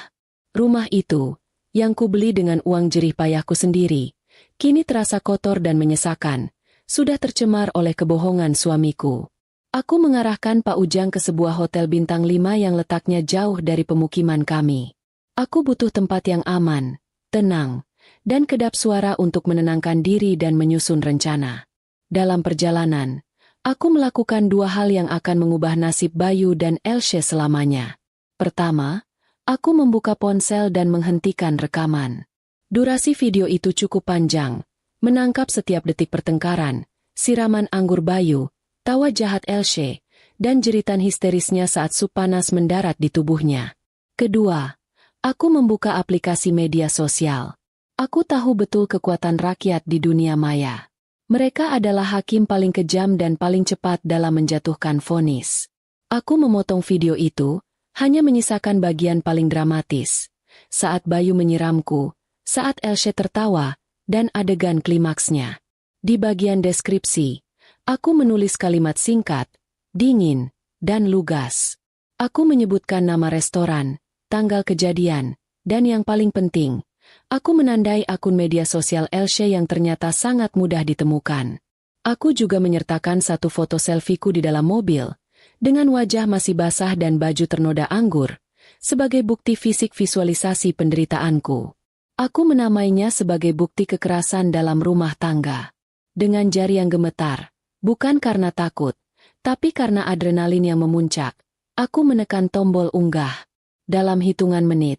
Rumah itu, yang kubeli dengan uang jerih payahku sendiri, kini terasa kotor dan menyesakan, sudah tercemar oleh kebohongan suamiku. Aku mengarahkan Pak Ujang ke sebuah hotel bintang 5 yang letaknya jauh dari pemukiman kami. Aku butuh tempat yang aman, tenang, dan kedap suara untuk menenangkan diri dan menyusun rencana. Dalam perjalanan, aku melakukan dua hal yang akan mengubah nasib Bayu dan Elsie selamanya. Pertama, aku membuka ponsel dan menghentikan rekaman. Durasi video itu cukup panjang, menangkap setiap detik pertengkaran, siraman anggur Bayu, tawa jahat Elsie, dan jeritan histerisnya saat sup panas mendarat di tubuhnya. Kedua, aku membuka aplikasi media sosial. Aku tahu betul kekuatan rakyat di dunia maya. Mereka adalah hakim paling kejam dan paling cepat dalam menjatuhkan vonis. Aku memotong video itu, hanya menyisakan bagian paling dramatis. Saat Bayu menyiramku, saat Elsie tertawa, dan adegan klimaksnya. Di bagian deskripsi, aku menulis kalimat singkat, dingin, dan lugas. Aku menyebutkan nama restoran, tanggal kejadian, dan yang paling penting, aku menandai akun media sosial Elsie yang ternyata sangat mudah ditemukan. Aku juga menyertakan satu foto selfieku di dalam mobil, dengan wajah masih basah dan baju ternoda anggur, sebagai bukti fisik visualisasi penderitaanku. Aku menamainya sebagai bukti kekerasan dalam rumah tangga. Dengan jari yang gemetar, bukan karena takut, tapi karena adrenalin yang memuncak, aku menekan tombol unggah. Dalam hitungan menit,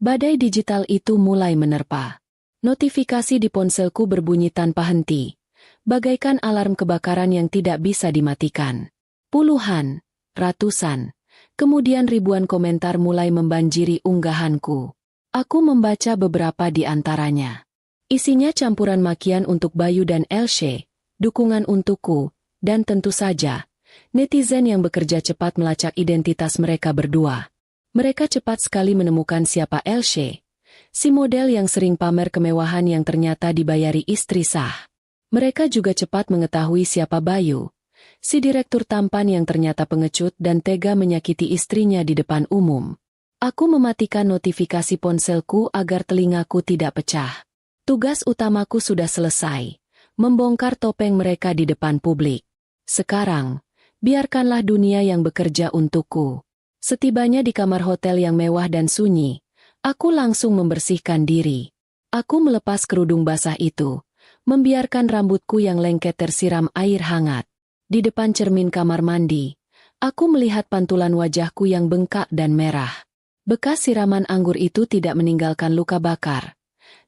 badai digital itu mulai menerpa. Notifikasi di ponselku berbunyi tanpa henti, bagaikan alarm kebakaran yang tidak bisa dimatikan. Puluhan, ratusan, kemudian ribuan komentar mulai membanjiri unggahanku. Aku membaca beberapa di antaranya. Isinya campuran makian untuk Bayu dan Elsie, dukungan untukku, dan tentu saja, netizen yang bekerja cepat melacak identitas mereka berdua. Mereka cepat sekali menemukan siapa Elsie, si model yang sering pamer kemewahan yang ternyata dibayari istri sah. Mereka juga cepat mengetahui siapa Bayu, si direktur tampan yang ternyata pengecut dan tega menyakiti istrinya di depan umum. Aku mematikan notifikasi ponselku agar telingaku tidak pecah. Tugas utamaku sudah selesai, membongkar topeng mereka di depan publik. Sekarang, biarkanlah dunia yang bekerja untukku. Setibanya di kamar hotel yang mewah dan sunyi, aku langsung membersihkan diri. Aku melepas kerudung basah itu, membiarkan rambutku yang lengket tersiram air hangat. Di depan cermin kamar mandi, aku melihat pantulan wajahku yang bengkak dan merah. Bekas siraman anggur itu tidak meninggalkan luka bakar,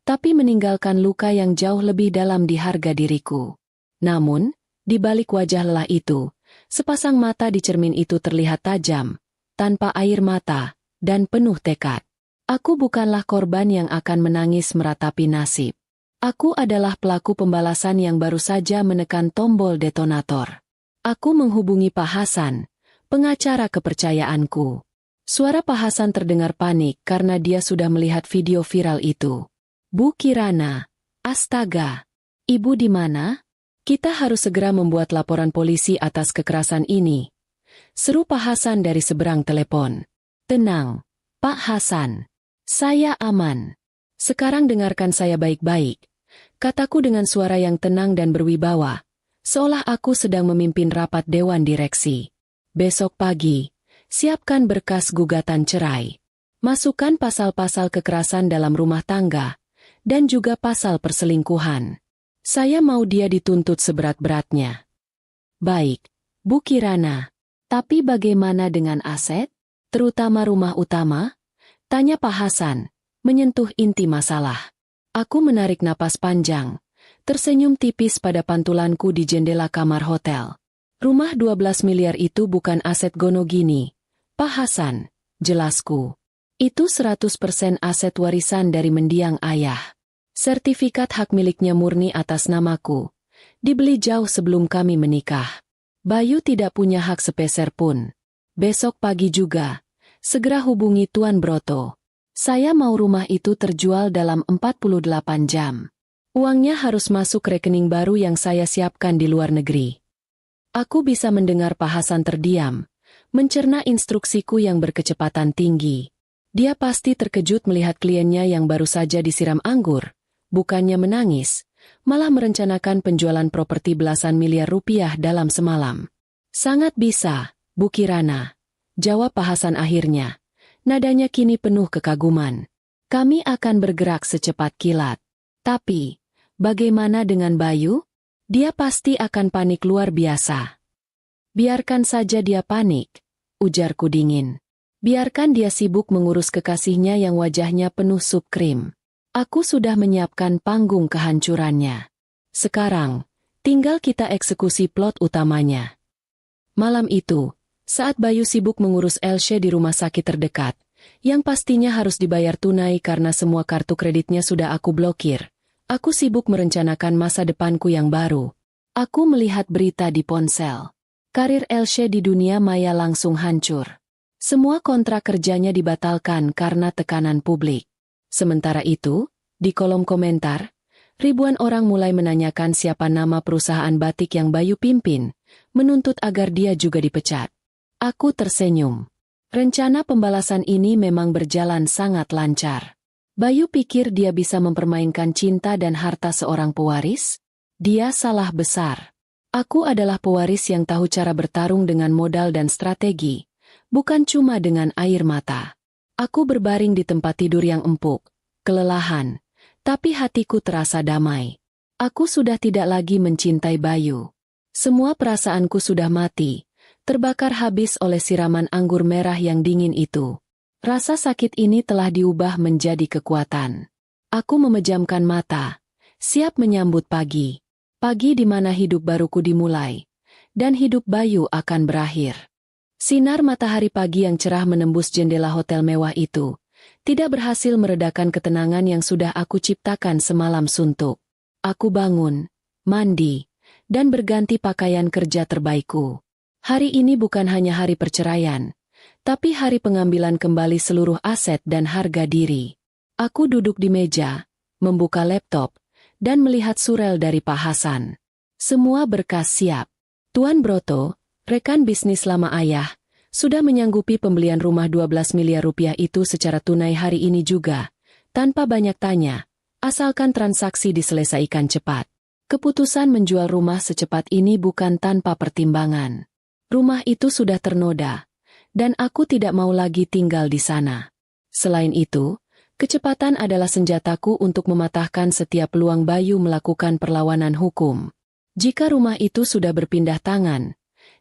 tapi meninggalkan luka yang jauh lebih dalam di harga diriku. Namun, di balik wajah lelah itu, sepasang mata di cermin itu terlihat tajam, tanpa air mata, dan penuh tekad. Aku bukanlah korban yang akan menangis meratapi nasib. Aku adalah pelaku pembalasan yang baru saja menekan tombol detonator. Aku menghubungi Pak Hasan, pengacara kepercayaanku. Suara Pak Hasan terdengar panik karena dia sudah melihat video viral itu. Bu Kirana, astaga, Ibu di mana? Kita harus segera membuat laporan polisi atas kekerasan ini. Seru Pak Hasan dari seberang telepon. Tenang, Pak Hasan. Saya aman. Sekarang dengarkan saya baik-baik. Kataku dengan suara yang tenang dan berwibawa, seolah aku sedang memimpin rapat dewan direksi. Besok pagi, siapkan berkas gugatan cerai. Masukkan pasal-pasal kekerasan dalam rumah tangga, dan juga pasal perselingkuhan. Saya mau dia dituntut seberat-beratnya. Baik, Bu Kirana. Tapi bagaimana dengan aset? Terutama rumah utama? Tanya Pak Hasan, menyentuh inti masalah. Aku menarik napas panjang, tersenyum tipis pada pantulanku di jendela kamar hotel. Rumah 12 miliar itu bukan aset Gonogini, Pak Hasan, jelasku. Itu 100% aset warisan dari mendiang ayah. Sertifikat hak miliknya murni atas namaku. Dibeli jauh sebelum kami menikah. Bayu tidak punya hak sepeser pun. Besok pagi juga, segera hubungi Tuan Broto. Saya mau rumah itu terjual dalam 48 jam. Uangnya harus masuk rekening baru yang saya siapkan di luar negeri. Aku bisa mendengar Pak Hasan terdiam, mencerna instruksiku yang berkecepatan tinggi. Dia pasti terkejut melihat kliennya yang baru saja disiram anggur, bukannya menangis, malah merencanakan penjualan properti belasan miliar rupiah dalam semalam. Sangat bisa, Bu Kirana, jawab Pak Hasan akhirnya. Nadanya kini penuh kekaguman. Kami akan bergerak secepat kilat. Tapi, bagaimana dengan Bayu? Dia pasti akan panik luar biasa. Biarkan saja dia panik, ujarku dingin. Biarkan dia sibuk mengurus kekasihnya yang wajahnya penuh sup krim. Aku sudah menyiapkan panggung kehancurannya. Sekarang, tinggal kita eksekusi plot utamanya. Malam itu, saat Bayu sibuk mengurus Elsie di rumah sakit terdekat, yang pastinya harus dibayar tunai karena semua kartu kreditnya sudah aku blokir, aku sibuk merencanakan masa depanku yang baru. Aku melihat berita di ponsel. Karir Elsie di dunia maya langsung hancur. Semua kontrak kerjanya dibatalkan karena tekanan publik. Sementara itu, di kolom komentar, ribuan orang mulai menanyakan siapa nama perusahaan batik yang Bayu pimpin, menuntut agar dia juga dipecat. Aku tersenyum. Rencana pembalasan ini memang berjalan sangat lancar. Bayu pikir dia bisa mempermainkan cinta dan harta seorang pewaris? Dia salah besar. Aku adalah pewaris yang tahu cara bertarung dengan modal dan strategi, bukan cuma dengan air mata. Aku berbaring di tempat tidur yang empuk, kelelahan, tapi hatiku terasa damai. Aku sudah tidak lagi mencintai Bayu. Semua perasaanku sudah mati, terbakar habis oleh siraman anggur merah yang dingin itu. Rasa sakit ini telah diubah menjadi kekuatan. Aku memejamkan mata, siap menyambut pagi. Pagi di mana hidup baruku dimulai, dan hidup Bayu akan berakhir. Sinar matahari pagi yang cerah menembus jendela hotel mewah itu, tidak berhasil meredakan ketenangan yang sudah aku ciptakan semalam suntuk. Aku bangun, mandi, dan berganti pakaian kerja terbaikku. Hari ini bukan hanya hari perceraian, tapi hari pengambilan kembali seluruh aset dan harga diri. Aku duduk di meja, membuka laptop, dan melihat surel dari Pak Hasan. Semua berkas siap. Tuan Broto, rekan bisnis lama ayah, sudah menyanggupi pembelian rumah 12 miliar rupiah itu secara tunai hari ini juga, tanpa banyak tanya, asalkan transaksi diselesaikan cepat. Keputusan menjual rumah secepat ini bukan tanpa pertimbangan. Rumah itu sudah ternoda, dan aku tidak mau lagi tinggal di sana. Selain itu, kecepatan adalah senjataku untuk mematahkan setiap peluang Bayu melakukan perlawanan hukum. Jika rumah itu sudah berpindah tangan,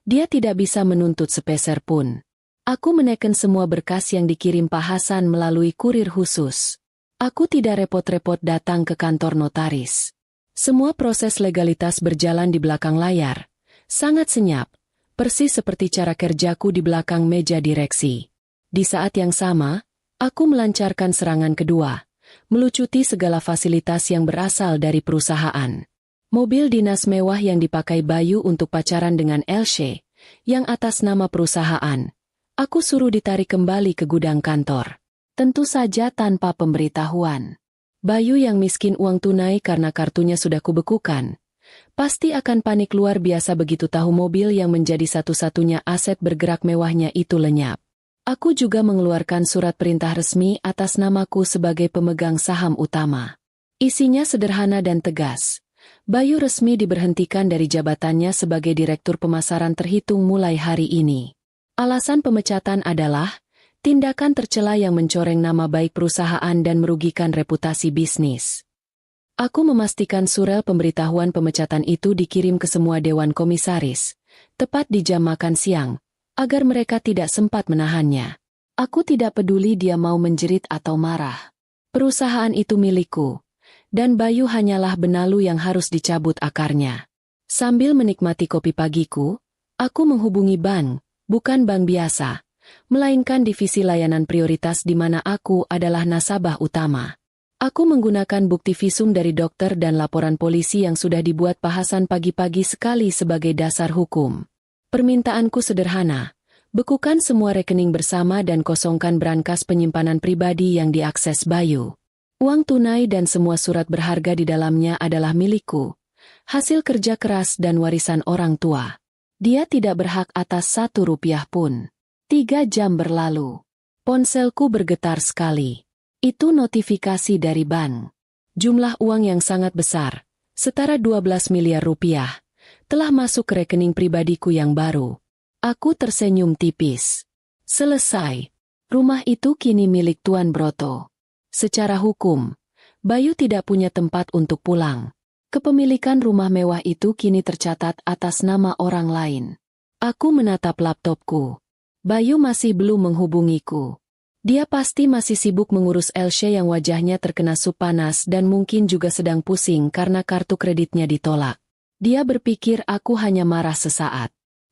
dia tidak bisa menuntut sepeser pun. Aku menekan semua berkas yang dikirim Pak Hasan melalui kurir khusus. Aku tidak repot-repot datang ke kantor notaris. Semua proses legalitas berjalan di belakang layar. Sangat senyap, persis seperti cara kerjaku di belakang meja direksi. Di saat yang sama, aku melancarkan serangan kedua, melucuti segala fasilitas yang berasal dari perusahaan. Mobil dinas mewah yang dipakai Bayu untuk pacaran dengan Elsie, yang atas nama perusahaan, aku suruh ditarik kembali ke gudang kantor. Tentu saja tanpa pemberitahuan. Bayu yang miskin uang tunai karena kartunya sudah kubekukan, pasti akan panik luar biasa begitu tahu mobil yang menjadi satu-satunya aset bergerak mewahnya itu lenyap. Aku juga mengeluarkan surat perintah resmi atas namaku sebagai pemegang saham utama. Isinya sederhana dan tegas. Bayu resmi diberhentikan dari jabatannya sebagai direktur pemasaran terhitung mulai hari ini. Alasan pemecatan adalah tindakan tercela yang mencoreng nama baik perusahaan dan merugikan reputasi bisnis. Aku memastikan surel pemberitahuan pemecatan itu dikirim ke semua dewan komisaris, tepat di jam makan siang, agar mereka tidak sempat menahannya. Aku tidak peduli dia mau menjerit atau marah. Perusahaan itu milikku, dan Bayu hanyalah benalu yang harus dicabut akarnya. Sambil menikmati kopi pagiku, aku menghubungi bank, bukan bank biasa, melainkan divisi layanan prioritas di mana aku adalah nasabah utama. Aku menggunakan bukti visum dari dokter dan laporan polisi yang sudah dibuat Pak Hasan pagi-pagi sekali sebagai dasar hukum. Permintaanku sederhana, bekukan semua rekening bersama dan kosongkan brankas penyimpanan pribadi yang diakses Bayu. Uang tunai dan semua surat berharga di dalamnya adalah milikku, hasil kerja keras dan warisan orang tua. Dia tidak berhak atas 1 rupiah pun. 3 jam berlalu. Ponselku bergetar sekali. Itu notifikasi dari bank. Jumlah uang yang sangat besar, setara 12 miliar rupiah, telah masuk ke rekening pribadiku yang baru. Aku tersenyum tipis. Selesai. Rumah itu kini milik Tuan Broto. Secara hukum, Bayu tidak punya tempat untuk pulang. Kepemilikan rumah mewah itu kini tercatat atas nama orang lain. Aku menatap laptopku. Bayu masih belum menghubungiku. Dia pasti masih sibuk mengurus Elsie yang wajahnya terkena sup panas dan mungkin juga sedang pusing karena kartu kreditnya ditolak. Dia berpikir aku hanya marah sesaat.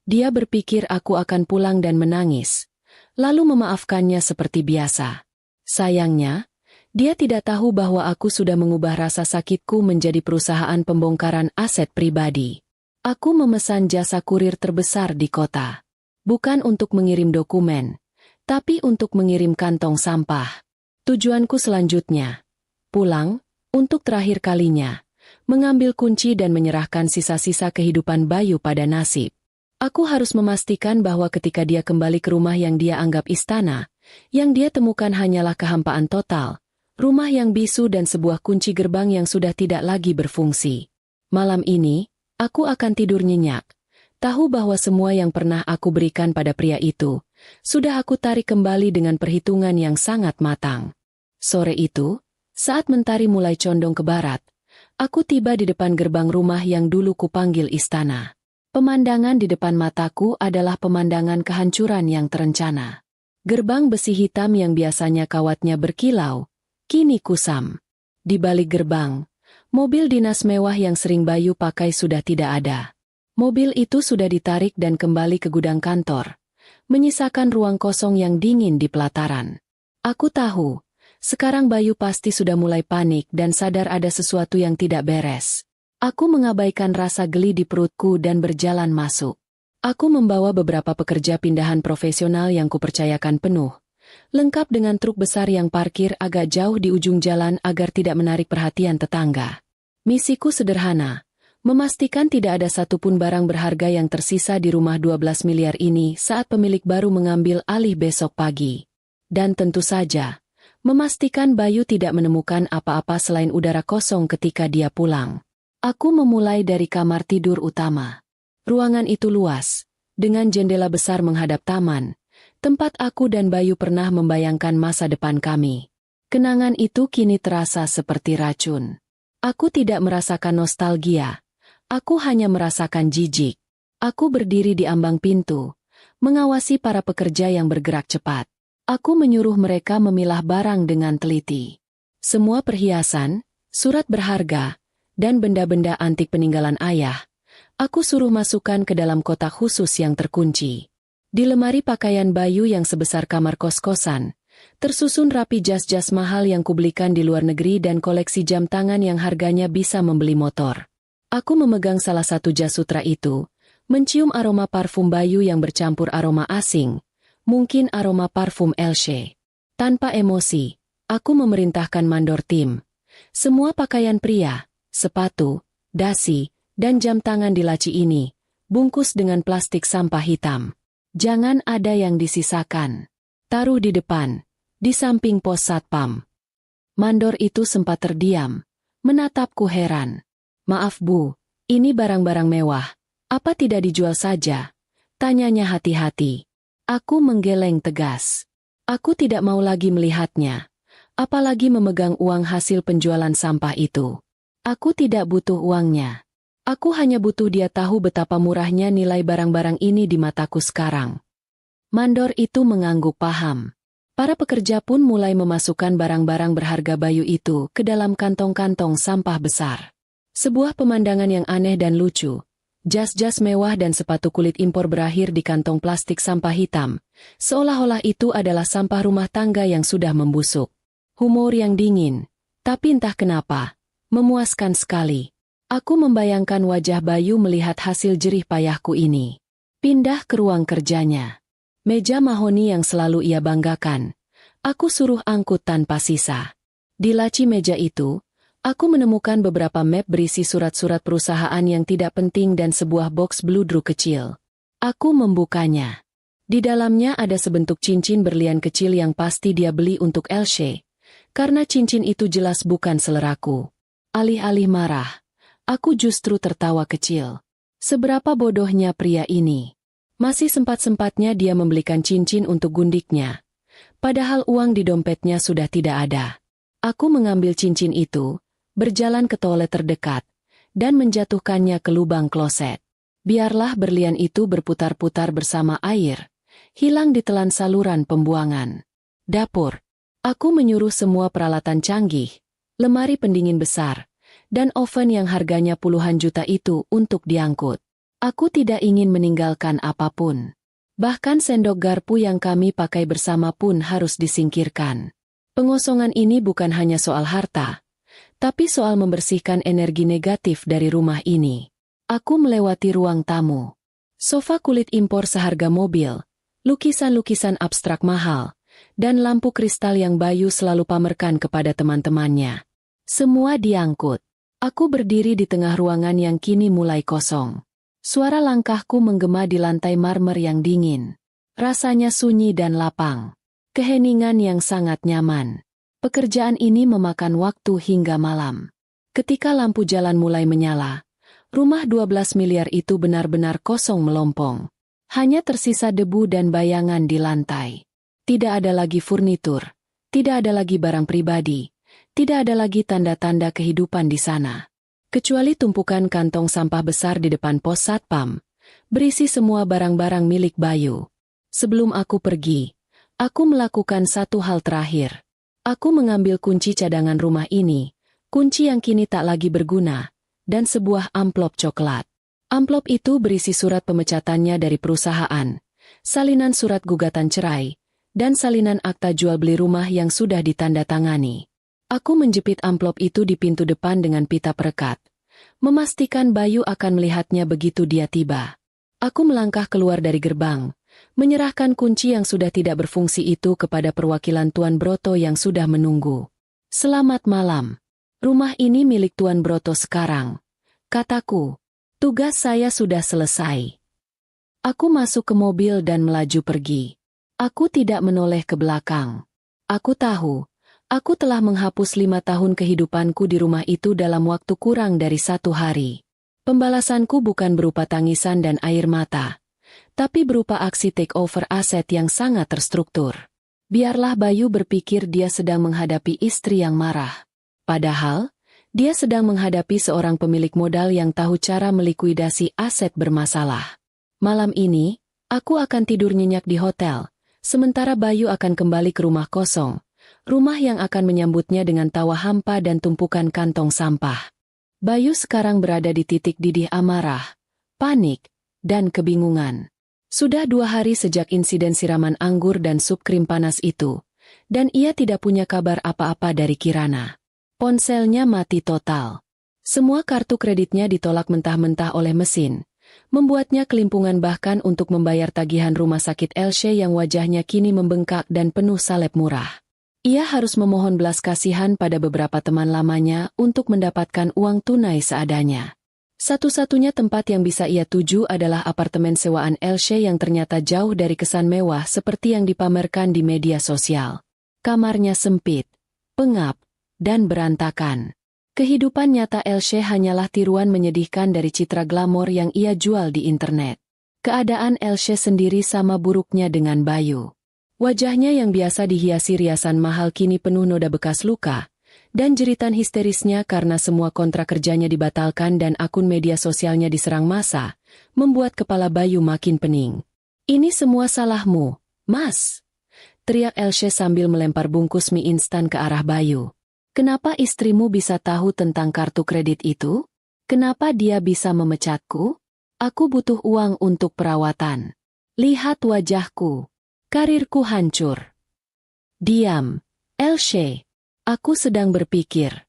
Dia berpikir aku akan pulang dan menangis, lalu memaafkannya seperti biasa. Sayangnya, dia tidak tahu bahwa aku sudah mengubah rasa sakitku menjadi perusahaan pembongkaran aset pribadi. Aku memesan jasa kurir terbesar di kota. Bukan untuk mengirim dokumen, tapi untuk mengirim kantong sampah. Tujuanku selanjutnya, pulang, untuk terakhir kalinya, mengambil kunci dan menyerahkan sisa-sisa kehidupan Bayu pada nasib. Aku harus memastikan bahwa ketika dia kembali ke rumah yang dia anggap istana, yang dia temukan hanyalah kehampaan total, rumah yang bisu dan sebuah kunci gerbang yang sudah tidak lagi berfungsi. Malam ini, aku akan tidur nyenyak. Tahu bahwa semua yang pernah aku berikan pada pria itu, sudah aku tarik kembali dengan perhitungan yang sangat matang. Sore itu, saat mentari mulai condong ke barat, aku tiba di depan gerbang rumah yang dulu kupanggil istana. Pemandangan di depan mataku adalah pemandangan kehancuran yang terencana. Gerbang besi hitam yang biasanya kawatnya berkilau, kini kusam. Di balik gerbang, mobil dinas mewah yang sering Bayu pakai sudah tidak ada. Mobil itu sudah ditarik dan kembali ke gudang kantor, menyisakan ruang kosong yang dingin di pelataran. Aku tahu, sekarang Bayu pasti sudah mulai panik dan sadar ada sesuatu yang tidak beres. Aku mengabaikan rasa geli di perutku dan berjalan masuk. Aku membawa beberapa pekerja pindahan profesional yang kupercayakan penuh, lengkap dengan truk besar yang parkir agak jauh di ujung jalan agar tidak menarik perhatian tetangga. Misiku sederhana, memastikan tidak ada satupun barang berharga yang tersisa di rumah 12 miliar ini saat pemilik baru mengambil alih besok pagi. Dan tentu saja, memastikan Bayu tidak menemukan apa-apa selain udara kosong ketika dia pulang. Aku memulai dari kamar tidur utama. Ruangan itu luas, dengan jendela besar menghadap taman, tempat aku dan Bayu pernah membayangkan masa depan kami. Kenangan itu kini terasa seperti racun. Aku tidak merasakan nostalgia. Aku hanya merasakan jijik. Aku berdiri di ambang pintu, mengawasi para pekerja yang bergerak cepat. Aku menyuruh mereka memilah barang dengan teliti. Semua perhiasan, surat berharga, dan benda-benda antik peninggalan ayah, aku suruh masukkan ke dalam kotak khusus yang terkunci. Di lemari pakaian Bayu yang sebesar kamar kos-kosan, tersusun rapi jas-jas mahal yang kubelikan di luar negeri dan koleksi jam tangan yang harganya bisa membeli motor. Aku memegang salah satu jas sutra itu, mencium aroma parfum Bayu yang bercampur aroma asing, mungkin aroma parfum Elsie. Tanpa emosi, aku memerintahkan mandor tim. Semua pakaian pria, sepatu, dasi, dan jam tangan di laci ini, bungkus dengan plastik sampah hitam. Jangan ada yang disisakan. Taruh di depan, di samping pos satpam. Mandor itu sempat terdiam, menatapku heran. Maaf Bu, ini barang-barang mewah, apa tidak dijual saja? Tanyanya hati-hati. Aku menggeleng tegas. Aku tidak mau lagi melihatnya, apalagi memegang uang hasil penjualan sampah itu. Aku tidak butuh uangnya. Aku hanya butuh dia tahu betapa murahnya nilai barang-barang ini di mataku sekarang. Mandor itu mengangguk paham. Para pekerja pun mulai memasukkan barang-barang berharga Bayu itu ke dalam kantong-kantong sampah besar. Sebuah pemandangan yang aneh dan lucu. Jas-jas mewah dan sepatu kulit impor berakhir di kantong plastik sampah hitam, seolah-olah itu adalah sampah rumah tangga yang sudah membusuk. Humor yang dingin, tapi entah kenapa, memuaskan sekali. Aku membayangkan wajah Bayu melihat hasil jerih payahku ini. Pindah ke ruang kerjanya. Meja mahoni yang selalu ia banggakan. Aku suruh angkut tanpa sisa. Di laci meja itu, aku menemukan beberapa map berisi surat-surat perusahaan yang tidak penting dan sebuah box bludru kecil. Aku membukanya. Di dalamnya ada sebentuk cincin berlian kecil yang pasti dia beli untuk Elsie, karena cincin itu jelas bukan seleraku. Alih-alih marah, aku justru tertawa kecil. Seberapa bodohnya pria ini. Masih sempat-sempatnya dia membelikan cincin untuk gundiknya. Padahal uang di dompetnya sudah tidak ada. Aku mengambil cincin itu, berjalan ke toilet terdekat, dan menjatuhkannya ke lubang kloset. Biarlah berlian itu berputar-putar bersama air, hilang ditelan saluran pembuangan. Dapur. Aku menyuruh semua peralatan canggih, lemari pendingin besar, dan oven yang harganya puluhan juta itu untuk diangkut. Aku tidak ingin meninggalkan apapun. Bahkan sendok garpu yang kami pakai bersama pun harus disingkirkan. Pengosongan ini bukan hanya soal harta, tapi soal membersihkan energi negatif dari rumah ini. Aku melewati ruang tamu. Sofa kulit impor seharga mobil, lukisan-lukisan abstrak mahal, dan lampu kristal yang Bayu selalu pamerkan kepada teman-temannya. Semua diangkut. Aku berdiri di tengah ruangan yang kini mulai kosong. Suara langkahku menggema di lantai marmer yang dingin. Rasanya sunyi dan lapang. Keheningan yang sangat nyaman. Pekerjaan ini memakan waktu hingga malam. Ketika lampu jalan mulai menyala, rumah 12 miliar itu benar-benar kosong melompong. Hanya tersisa debu dan bayangan di lantai. Tidak ada lagi furnitur, tidak ada lagi barang pribadi, tidak ada lagi tanda-tanda kehidupan di sana. Kecuali tumpukan kantong sampah besar di depan pos satpam, berisi semua barang-barang milik Bayu. Sebelum aku pergi, aku melakukan satu hal terakhir. Aku mengambil kunci cadangan rumah ini, kunci yang kini tak lagi berguna, dan sebuah amplop coklat. Amplop itu berisi surat pemecatannya dari perusahaan, salinan surat gugatan cerai, dan salinan akta jual beli rumah yang sudah ditandatangani. Aku menjepit amplop itu di pintu depan dengan pita perekat, memastikan Bayu akan melihatnya begitu dia tiba. Aku melangkah keluar dari gerbang, menyerahkan kunci yang sudah tidak berfungsi itu kepada perwakilan Tuan Broto yang sudah menunggu. "Selamat malam. Rumah ini milik Tuan Broto sekarang," kataku. "Tugas saya sudah selesai." Aku masuk ke mobil dan melaju pergi. Aku tidak menoleh ke belakang. Aku tahu, aku telah menghapus 5 tahun kehidupanku di rumah itu dalam waktu kurang dari 1 hari. Pembalasanku bukan berupa tangisan dan air mata, tapi berupa aksi takeover aset yang sangat terstruktur. Biarlah Bayu berpikir dia sedang menghadapi istri yang marah. Padahal, dia sedang menghadapi seorang pemilik modal yang tahu cara melikuidasi aset bermasalah. Malam ini, aku akan tidur nyenyak di hotel, sementara Bayu akan kembali ke rumah kosong, rumah yang akan menyambutnya dengan tawa hampa dan tumpukan kantong sampah. Bayu sekarang berada di titik didih amarah, panik, dan kebingungan. Sudah 2 hari sejak insiden siraman anggur dan sup krim panas itu, dan ia tidak punya kabar apa-apa dari Kirana. Ponselnya mati total. Semua kartu kreditnya ditolak mentah-mentah oleh mesin, membuatnya kelimpungan bahkan untuk membayar tagihan rumah sakit Elsie yang wajahnya kini membengkak dan penuh salep murah. Ia harus memohon belas kasihan pada beberapa teman lamanya untuk mendapatkan uang tunai seadanya. Satu-satunya tempat yang bisa ia tuju adalah apartemen sewaan Elsie yang ternyata jauh dari kesan mewah seperti yang dipamerkan di media sosial. Kamarnya sempit, pengap, dan berantakan. Kehidupan nyata Elsie hanyalah tiruan menyedihkan dari citra glamor yang ia jual di internet. Keadaan Elsie sendiri sama buruknya dengan Bayu. Wajahnya yang biasa dihiasi riasan mahal kini penuh noda bekas luka, dan jeritan histerisnya karena semua kontrak kerjanya dibatalkan dan akun media sosialnya diserang massa, membuat kepala Bayu makin pening. "Ini semua salahmu, Mas," teriak Elsie sambil melempar bungkus mie instan ke arah Bayu. "Kenapa istrimu bisa tahu tentang kartu kredit itu? Kenapa dia bisa memecatku? Aku butuh uang untuk perawatan. Lihat wajahku. Karirku hancur." "Diam, Elsie. Aku sedang berpikir,"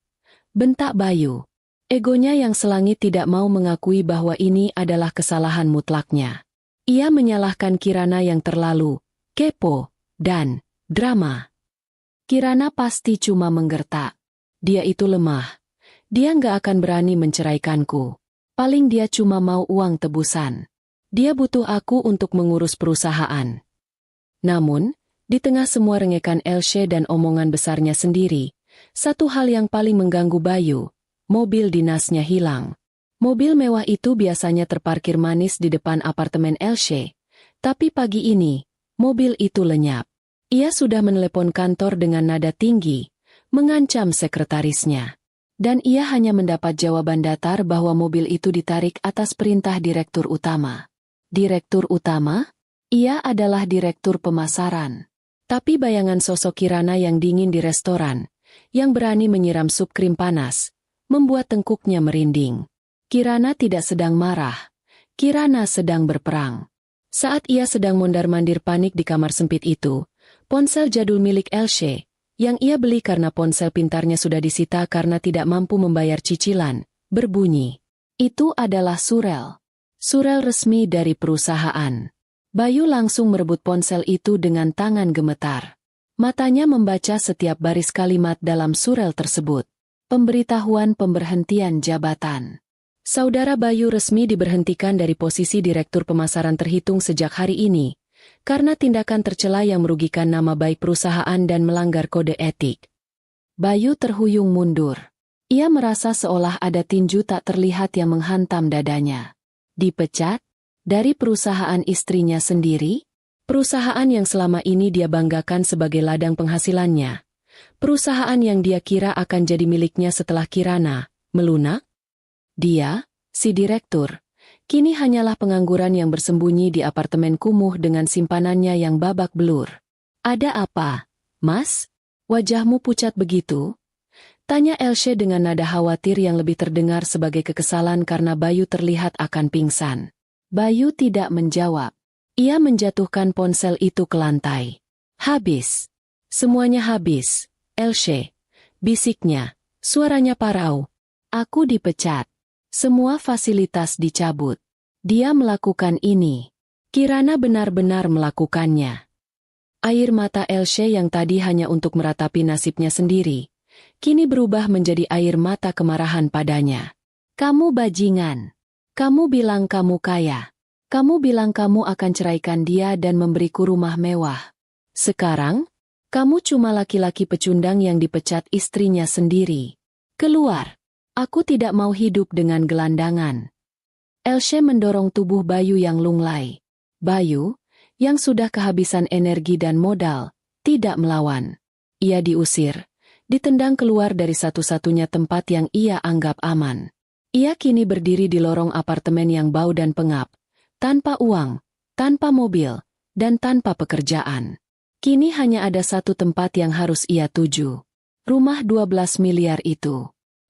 bentak Bayu. Egonya yang selangit tidak mau mengakui bahwa ini adalah kesalahan mutlaknya. Ia menyalahkan Kirana yang terlalu kepo dan drama. Kirana pasti cuma menggertak. Dia itu lemah. Dia nggak akan berani menceraikanku. Paling dia cuma mau uang tebusan. Dia butuh aku untuk mengurus perusahaan. Namun, di tengah semua rengekan Elsie dan omongan besarnya sendiri, satu hal yang paling mengganggu Bayu, mobil dinasnya hilang. Mobil mewah itu biasanya terparkir manis di depan apartemen Elsie, tapi pagi ini, mobil itu lenyap. Ia sudah menelepon kantor dengan nada tinggi, mengancam sekretarisnya. Dan ia hanya mendapat jawaban datar bahwa mobil itu ditarik atas perintah direktur utama. Direktur utama? Ia adalah direktur pemasaran. Tapi bayangan sosok Kirana yang dingin di restoran, yang berani menyiram sup krim panas, membuat tengkuknya merinding. Kirana tidak sedang marah. Kirana sedang berperang. Saat ia sedang mondar-mandir panik di kamar sempit itu, ponsel jadul milik Elsie, yang ia beli karena ponsel pintarnya sudah disita karena tidak mampu membayar cicilan, berbunyi. Itu adalah surel. Surel resmi dari perusahaan. Bayu langsung merebut ponsel itu dengan tangan gemetar. Matanya membaca setiap baris kalimat dalam surel tersebut. Pemberitahuan pemberhentian jabatan. Saudara Bayu resmi diberhentikan dari posisi direktur pemasaran terhitung sejak hari ini, karena tindakan tercela yang merugikan nama baik perusahaan dan melanggar kode etik. Bayu terhuyung mundur. Ia merasa seolah ada tinju tak terlihat yang menghantam dadanya. Dipecat? Dari perusahaan istrinya sendiri? Perusahaan yang selama ini dia banggakan sebagai ladang penghasilannya. Perusahaan yang dia kira akan jadi miliknya setelah Kirana melunak? Dia, si direktur, kini hanyalah pengangguran yang bersembunyi di apartemen kumuh dengan simpanannya yang babak belur. Ada apa, Mas? Wajahmu pucat begitu? Tanya Elsie dengan nada khawatir yang lebih terdengar sebagai kekesalan karena Bayu terlihat akan pingsan. Bayu tidak menjawab. Ia menjatuhkan ponsel itu ke lantai. Habis. Semuanya habis, Elsie. Bisiknya, suaranya parau. Aku dipecat. Semua fasilitas dicabut. Dia melakukan ini. Kirana benar-benar melakukannya. Air mata Elsie yang tadi hanya untuk meratapi nasibnya sendiri, kini berubah menjadi air mata kemarahan padanya. Kamu bajingan. Kamu bilang kamu kaya. Kamu bilang kamu akan ceraikan dia dan memberiku rumah mewah. Sekarang, kamu cuma laki-laki pecundang yang dipecat istrinya sendiri. Keluar. Aku tidak mau hidup dengan gelandangan. Elsie mendorong tubuh Bayu yang lunglai. Bayu, yang sudah kehabisan energi dan modal, tidak melawan. Ia diusir, ditendang keluar dari satu-satunya tempat yang ia anggap aman. Ia kini berdiri di lorong apartemen yang bau dan pengap, tanpa uang, tanpa mobil, dan tanpa pekerjaan. Kini hanya ada satu tempat yang harus ia tuju. Rumah 12 miliar itu.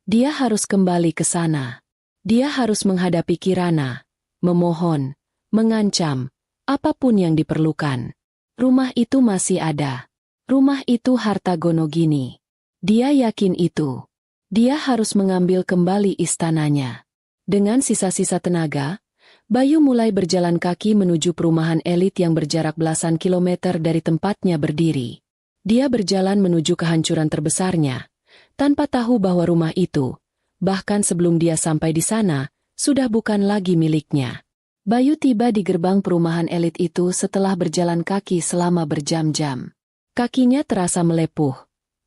Dia harus kembali ke sana. Dia harus menghadapi Kirana, memohon, mengancam, apapun yang diperlukan. Rumah itu masih ada. Rumah itu harta Gonogini. Dia yakin itu. Dia harus mengambil kembali istananya. Dengan sisa-sisa tenaga, Bayu mulai berjalan kaki menuju perumahan elit yang berjarak belasan kilometer dari tempatnya berdiri. Dia berjalan menuju kehancuran terbesarnya, tanpa tahu bahwa rumah itu, bahkan sebelum dia sampai di sana, sudah bukan lagi miliknya. Bayu tiba di gerbang perumahan elit itu setelah berjalan kaki selama berjam-jam. Kakinya terasa melepuh,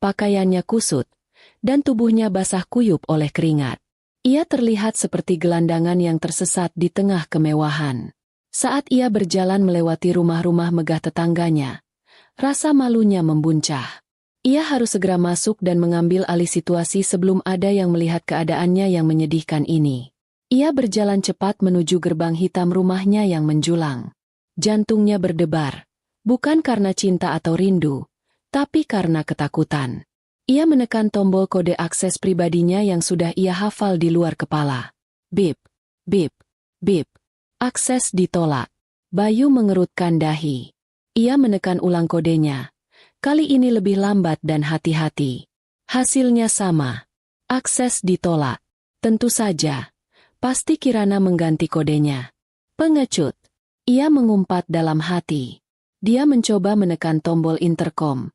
pakaiannya kusut, dan tubuhnya basah kuyup oleh keringat. Ia terlihat seperti gelandangan yang tersesat di tengah kemewahan. Saat ia berjalan melewati rumah-rumah megah tetangganya, rasa malunya membuncah. Ia harus segera masuk dan mengambil alih situasi sebelum ada yang melihat keadaannya yang menyedihkan ini. Ia berjalan cepat menuju gerbang hitam rumahnya yang menjulang. Jantungnya berdebar, bukan karena cinta atau rindu, tapi karena ketakutan. Ia menekan tombol kode akses pribadinya yang sudah ia hafal di luar kepala. Bip, bip, bip. Akses ditolak. Bayu mengerutkan dahi. Ia menekan ulang kodenya. Kali ini lebih lambat dan hati-hati. Hasilnya sama. Akses ditolak. Tentu saja. Pasti Kirana mengganti kodenya. Pengecut. Ia mengumpat dalam hati. Dia mencoba menekan tombol intercom.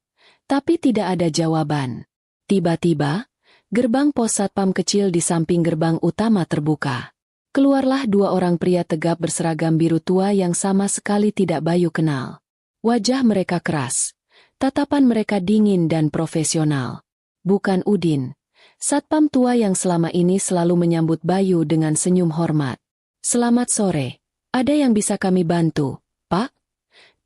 Tapi tidak ada jawaban. Tiba-tiba, gerbang pos satpam kecil di samping gerbang utama terbuka. Keluarlah dua orang pria tegap berseragam biru tua yang sama sekali tidak Bayu kenal. Wajah mereka keras. Tatapan mereka dingin dan profesional. Bukan Udin, satpam tua yang selama ini selalu menyambut Bayu dengan senyum hormat. Selamat sore, ada yang bisa kami bantu, Pak?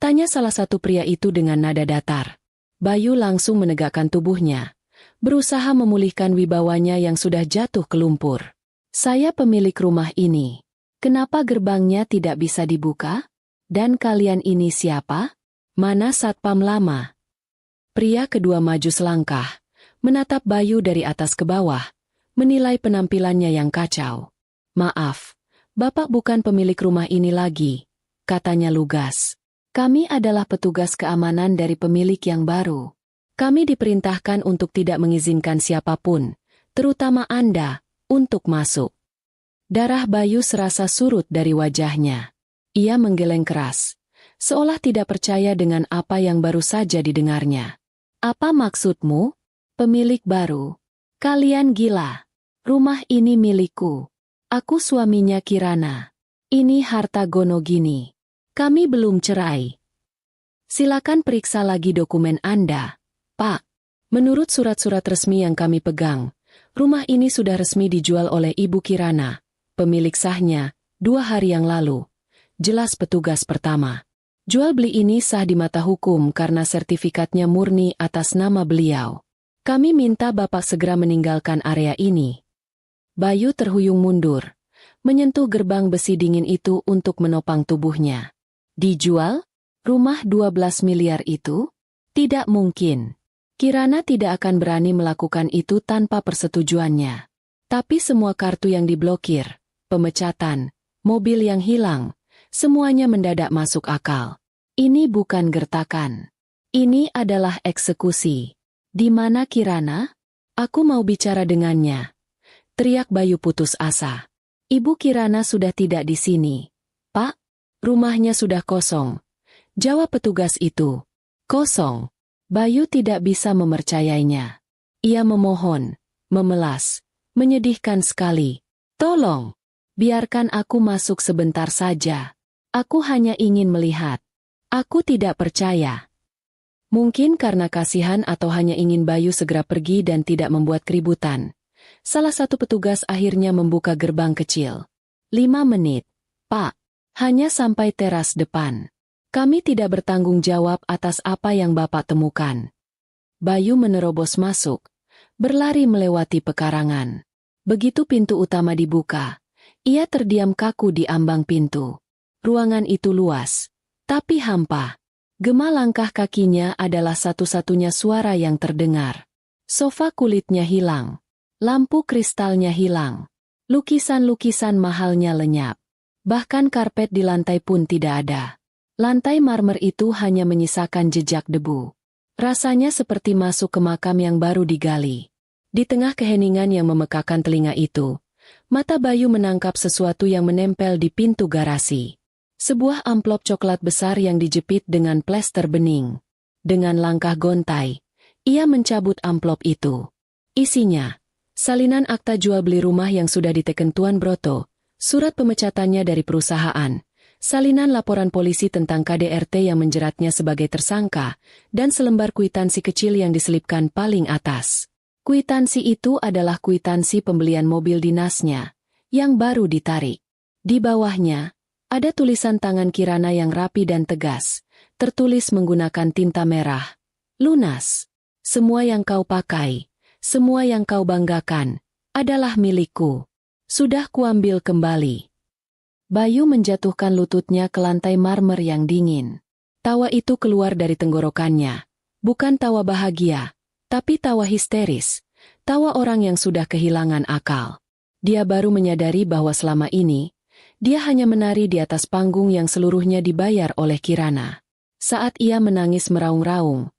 Tanya salah satu pria itu dengan nada datar. Bayu langsung menegakkan tubuhnya, berusaha memulihkan wibawanya yang sudah jatuh ke lumpur. Saya pemilik rumah ini. Kenapa gerbangnya tidak bisa dibuka? Dan kalian ini siapa? Mana satpam lama? Pria kedua maju selangkah, menatap Bayu dari atas ke bawah, menilai penampilannya yang kacau. Maaf, Bapak bukan pemilik rumah ini lagi, katanya lugas. Kami adalah petugas keamanan dari pemilik yang baru. Kami diperintahkan untuk tidak mengizinkan siapapun, terutama Anda, untuk masuk. Darah Bayu serasa surut dari wajahnya. Ia menggeleng keras, seolah tidak percaya dengan apa yang baru saja didengarnya. Apa maksudmu? Pemilik baru. Kalian gila. Rumah ini milikku. Aku suaminya Kirana. Ini harta Gonogini. Kami belum cerai. Silakan periksa lagi dokumen Anda, Pak. Menurut surat-surat resmi yang kami pegang, rumah ini sudah resmi dijual oleh Ibu Kirana, pemilik sahnya, 2 hari yang lalu. Jelas petugas pertama. Jual beli ini sah di mata hukum karena sertifikatnya murni atas nama beliau. Kami minta Bapak segera meninggalkan area ini. Bayu terhuyung mundur, menyentuh gerbang besi dingin itu untuk menopang tubuhnya. Dijual? Rumah 12 miliar itu? Tidak mungkin. Kirana tidak akan berani melakukan itu tanpa persetujuannya. Tapi semua kartu yang diblokir, pemecatan, mobil yang hilang, semuanya mendadak masuk akal. Ini bukan gertakan. Ini adalah eksekusi. Di mana Kirana? Aku mau bicara dengannya. Teriak Bayu putus asa. Ibu Kirana sudah tidak di sini. Pak, rumahnya sudah kosong. Jawab petugas itu. Kosong. Bayu tidak bisa mempercayainya. Ia memohon, memelas, menyedihkan sekali. Tolong, biarkan aku masuk sebentar saja. Aku hanya ingin melihat. Aku tidak percaya. Mungkin karena kasihan atau hanya ingin Bayu segera pergi dan tidak membuat keributan. Salah satu petugas akhirnya membuka gerbang kecil. 5 menit. Pak, hanya sampai teras depan. Kami tidak bertanggung jawab atas apa yang Bapak temukan. Bayu menerobos masuk, berlari melewati pekarangan. Begitu pintu utama dibuka, ia terdiam kaku di ambang pintu. Ruangan itu luas, tapi hampa. Gema langkah kakinya adalah satu-satunya suara yang terdengar. Sofa kulitnya hilang. Lampu kristalnya hilang. Lukisan-lukisan mahalnya lenyap. Bahkan karpet di lantai pun tidak ada. Lantai marmer itu hanya menyisakan jejak debu. Rasanya seperti masuk ke makam yang baru digali. Di tengah keheningan yang memekakan telinga itu, mata Bayu menangkap sesuatu yang menempel di pintu garasi. Sebuah amplop coklat besar yang dijepit dengan plester bening. Dengan langkah gontai, ia mencabut amplop itu. Isinya, salinan akta jual beli rumah yang sudah diteken Tuan Broto, surat pemecatannya dari perusahaan, salinan laporan polisi tentang KDRT yang menjeratnya sebagai tersangka, dan selembar kwitansi kecil yang diselipkan paling atas. Kwitansi itu adalah kwitansi pembelian mobil dinasnya, yang baru ditarik. Di bawahnya, ada tulisan tangan Kirana yang rapi dan tegas, tertulis menggunakan tinta merah. Lunas. Semua yang kau pakai, semua yang kau banggakan, adalah milikku. Sudah kuambil kembali. Bayu menjatuhkan lututnya ke lantai marmer yang dingin. Tawa itu keluar dari tenggorokannya. Bukan tawa bahagia, tapi tawa histeris. Tawa orang yang sudah kehilangan akal. Dia baru menyadari bahwa selama ini, dia hanya menari di atas panggung yang seluruhnya dibayar oleh Kirana. Saat ia menangis meraung-raung,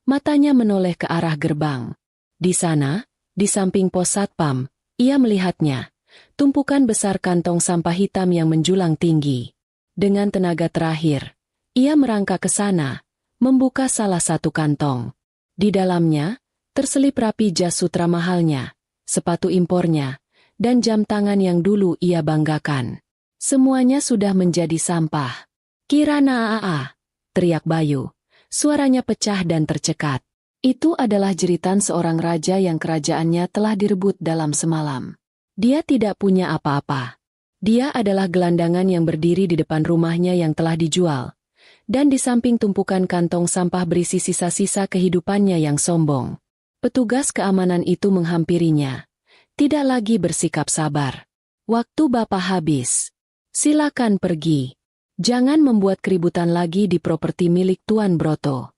matanya menoleh ke arah gerbang. Di sana, di samping pos satpam, ia melihatnya. Tumpukan besar kantong sampah hitam yang menjulang tinggi. Dengan tenaga terakhir, ia merangkak ke sana, membuka salah satu kantong. Di dalamnya, terselip rapi jas sutra mahalnya, sepatu impornya, dan jam tangan yang dulu ia banggakan. Semuanya sudah menjadi sampah. Kirana aa, teriak Bayu. Suaranya pecah dan tercekat. Itu adalah jeritan seorang raja yang kerajaannya telah direbut dalam semalam. Dia tidak punya apa-apa. Dia adalah gelandangan yang berdiri di depan rumahnya yang telah dijual. Dan di samping tumpukan kantong sampah berisi sisa-sisa kehidupannya yang sombong. Petugas keamanan itu menghampirinya. Tidak lagi bersikap sabar. Waktu Bapak habis. Silakan pergi. Jangan membuat keributan lagi di properti milik Tuan Broto.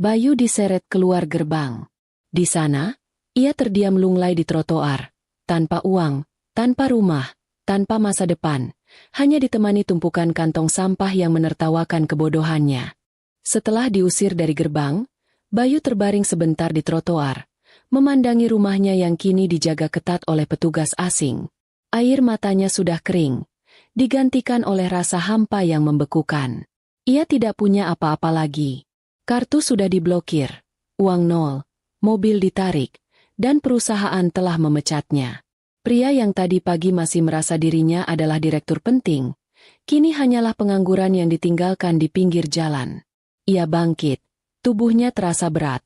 Bayu diseret keluar gerbang. Di sana, ia terdiam lunglai di trotoar. Tanpa uang, tanpa rumah, tanpa masa depan. Hanya ditemani tumpukan kantong sampah yang menertawakan kebodohannya. Setelah diusir dari gerbang, Bayu terbaring sebentar di trotoar, memandangi rumahnya yang kini dijaga ketat oleh petugas asing. Air matanya sudah kering, digantikan oleh rasa hampa yang membekukan. Ia tidak punya apa-apa lagi. Kartu sudah diblokir, uang nol, mobil ditarik, dan perusahaan telah memecatnya. Pria yang tadi pagi masih merasa dirinya adalah direktur penting, kini hanyalah pengangguran yang ditinggalkan di pinggir jalan. Ia bangkit, tubuhnya terasa berat,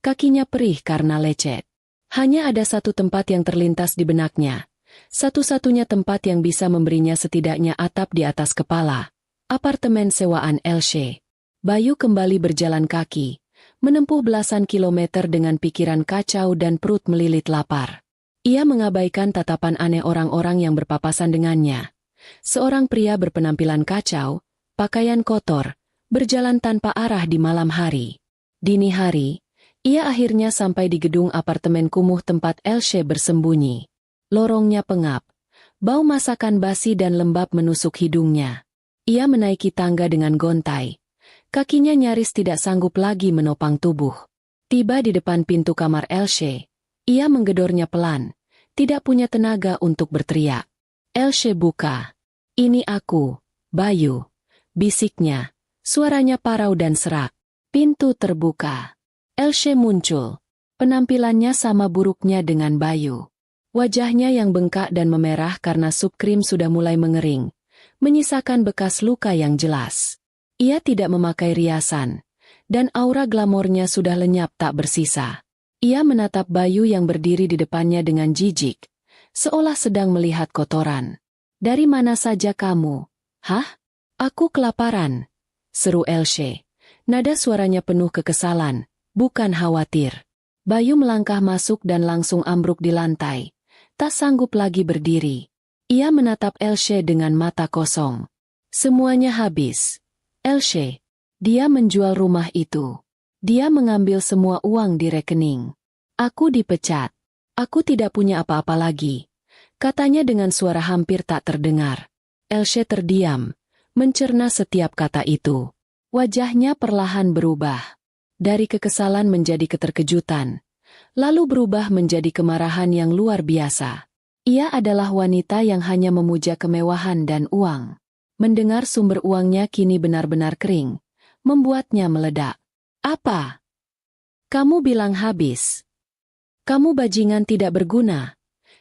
kakinya perih karena lecet. Hanya ada satu tempat yang terlintas di benaknya, satu-satunya tempat yang bisa memberinya setidaknya atap di atas kepala, apartemen sewaan Elsie. Bayu kembali berjalan kaki, menempuh belasan kilometer dengan pikiran kacau dan perut melilit lapar. Ia mengabaikan tatapan aneh orang-orang yang berpapasan dengannya. Seorang pria berpenampilan kacau, pakaian kotor, berjalan tanpa arah di malam hari. Dini hari, ia akhirnya sampai di gedung apartemen kumuh tempat Elsie bersembunyi. Lorongnya pengap, bau masakan basi dan lembab menusuk hidungnya. Ia menaiki tangga dengan gontai. Kakinya nyaris tidak sanggup lagi menopang tubuh. Tiba di depan pintu kamar Elsie. Ia menggedornya pelan, tidak punya tenaga untuk berteriak. Elsie buka. Ini aku, Bayu. Bisiknya, suaranya parau dan serak. Pintu terbuka. Elsie muncul. Penampilannya sama buruknya dengan Bayu. Wajahnya yang bengkak dan memerah karena sup krim sudah mulai mengering, menyisakan bekas luka yang jelas. Ia tidak memakai riasan, dan aura glamornya sudah lenyap tak bersisa. Ia menatap Bayu yang berdiri di depannya dengan jijik, seolah sedang melihat kotoran. Dari mana saja kamu? Hah? Aku kelaparan, seru Elsie. Nada suaranya penuh kekesalan, bukan khawatir. Bayu melangkah masuk dan langsung ambruk di lantai, tak sanggup lagi berdiri. Ia menatap Elsie dengan mata kosong. Semuanya habis. Elsie, dia menjual rumah itu. Dia mengambil semua uang di rekening. Aku dipecat. Aku tidak punya apa-apa lagi, katanya dengan suara hampir tak terdengar. Elsie terdiam, mencerna setiap kata itu. Wajahnya perlahan berubah. Dari kekesalan menjadi keterkejutan, lalu berubah menjadi kemarahan yang luar biasa. Ia adalah wanita yang hanya memuja kemewahan dan uang. Mendengar sumber uangnya kini benar-benar kering, membuatnya meledak. Apa? Kamu bilang habis. Kamu bajingan tidak berguna,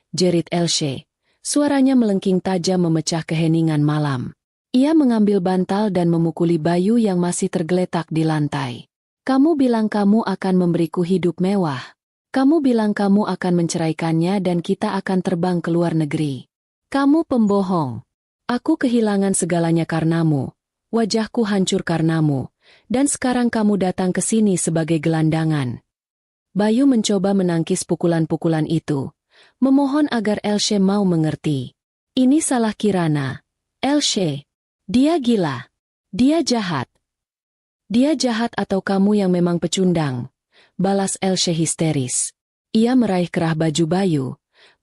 jerit Elsie. Suaranya melengking tajam memecah keheningan malam. Ia mengambil bantal dan memukuli Bayu yang masih tergeletak di lantai. Kamu bilang kamu akan memberiku hidup mewah. Kamu bilang kamu akan menceraikannya dan kita akan terbang ke luar negeri. Kamu pembohong. Aku kehilangan segalanya karenamu. Wajahku hancur karenamu. Dan sekarang kamu datang ke sini sebagai gelandangan. Bayu mencoba menangkis pukulan-pukulan itu, memohon agar Elsie mau mengerti. Ini salah Kirana. Elsie, dia gila. Dia jahat. Dia jahat atau kamu yang memang pecundang, balas Elsie histeris. Ia meraih kerah baju Bayu,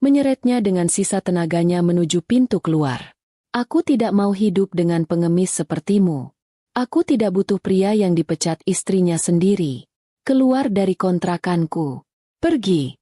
menyeretnya dengan sisa tenaganya menuju pintu keluar. Aku tidak mau hidup dengan pengemis sepertimu. Aku tidak butuh pria yang dipecat istrinya sendiri. Keluar dari kontrakanku. Pergi.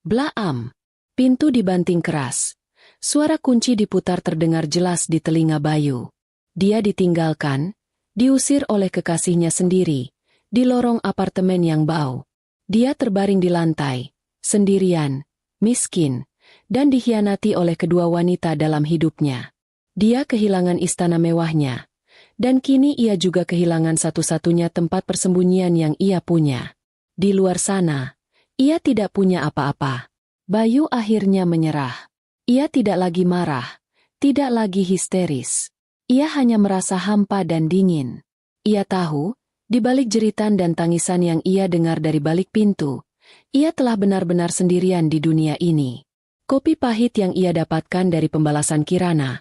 Blaam. Pintu dibanting keras. Suara kunci diputar terdengar jelas di telinga Bayu. Dia ditinggalkan, diusir oleh kekasihnya sendiri, di lorong apartemen yang bau. Dia terbaring di lantai, sendirian, miskin, dan dikhianati oleh kedua wanita dalam hidupnya. Dia kehilangan istana mewahnya. Dan kini ia juga kehilangan satu-satunya tempat persembunyian yang ia punya. Di luar sana, ia tidak punya apa-apa. Bayu akhirnya menyerah. Ia tidak lagi marah, tidak lagi histeris. Ia hanya merasa hampa dan dingin. Ia tahu, di balik jeritan dan tangisan yang ia dengar dari balik pintu, Ia telah benar-benar sendirian di dunia ini. Kopi pahit yang ia dapatkan dari pembalasan Kirana,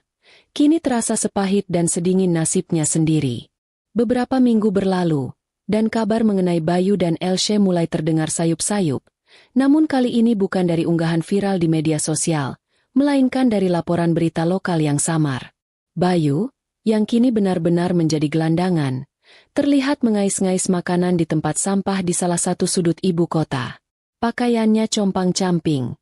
kini terasa sepahit dan sedingin nasibnya sendiri. Beberapa minggu berlalu, dan kabar mengenai Bayu dan Elsie mulai terdengar sayup-sayup. Namun kali ini bukan dari unggahan viral di media sosial, melainkan dari laporan berita lokal yang samar. Bayu, yang kini benar-benar menjadi gelandangan, terlihat mengais-ngais makanan di tempat sampah di salah satu sudut ibu kota. Pakaiannya compang-camping,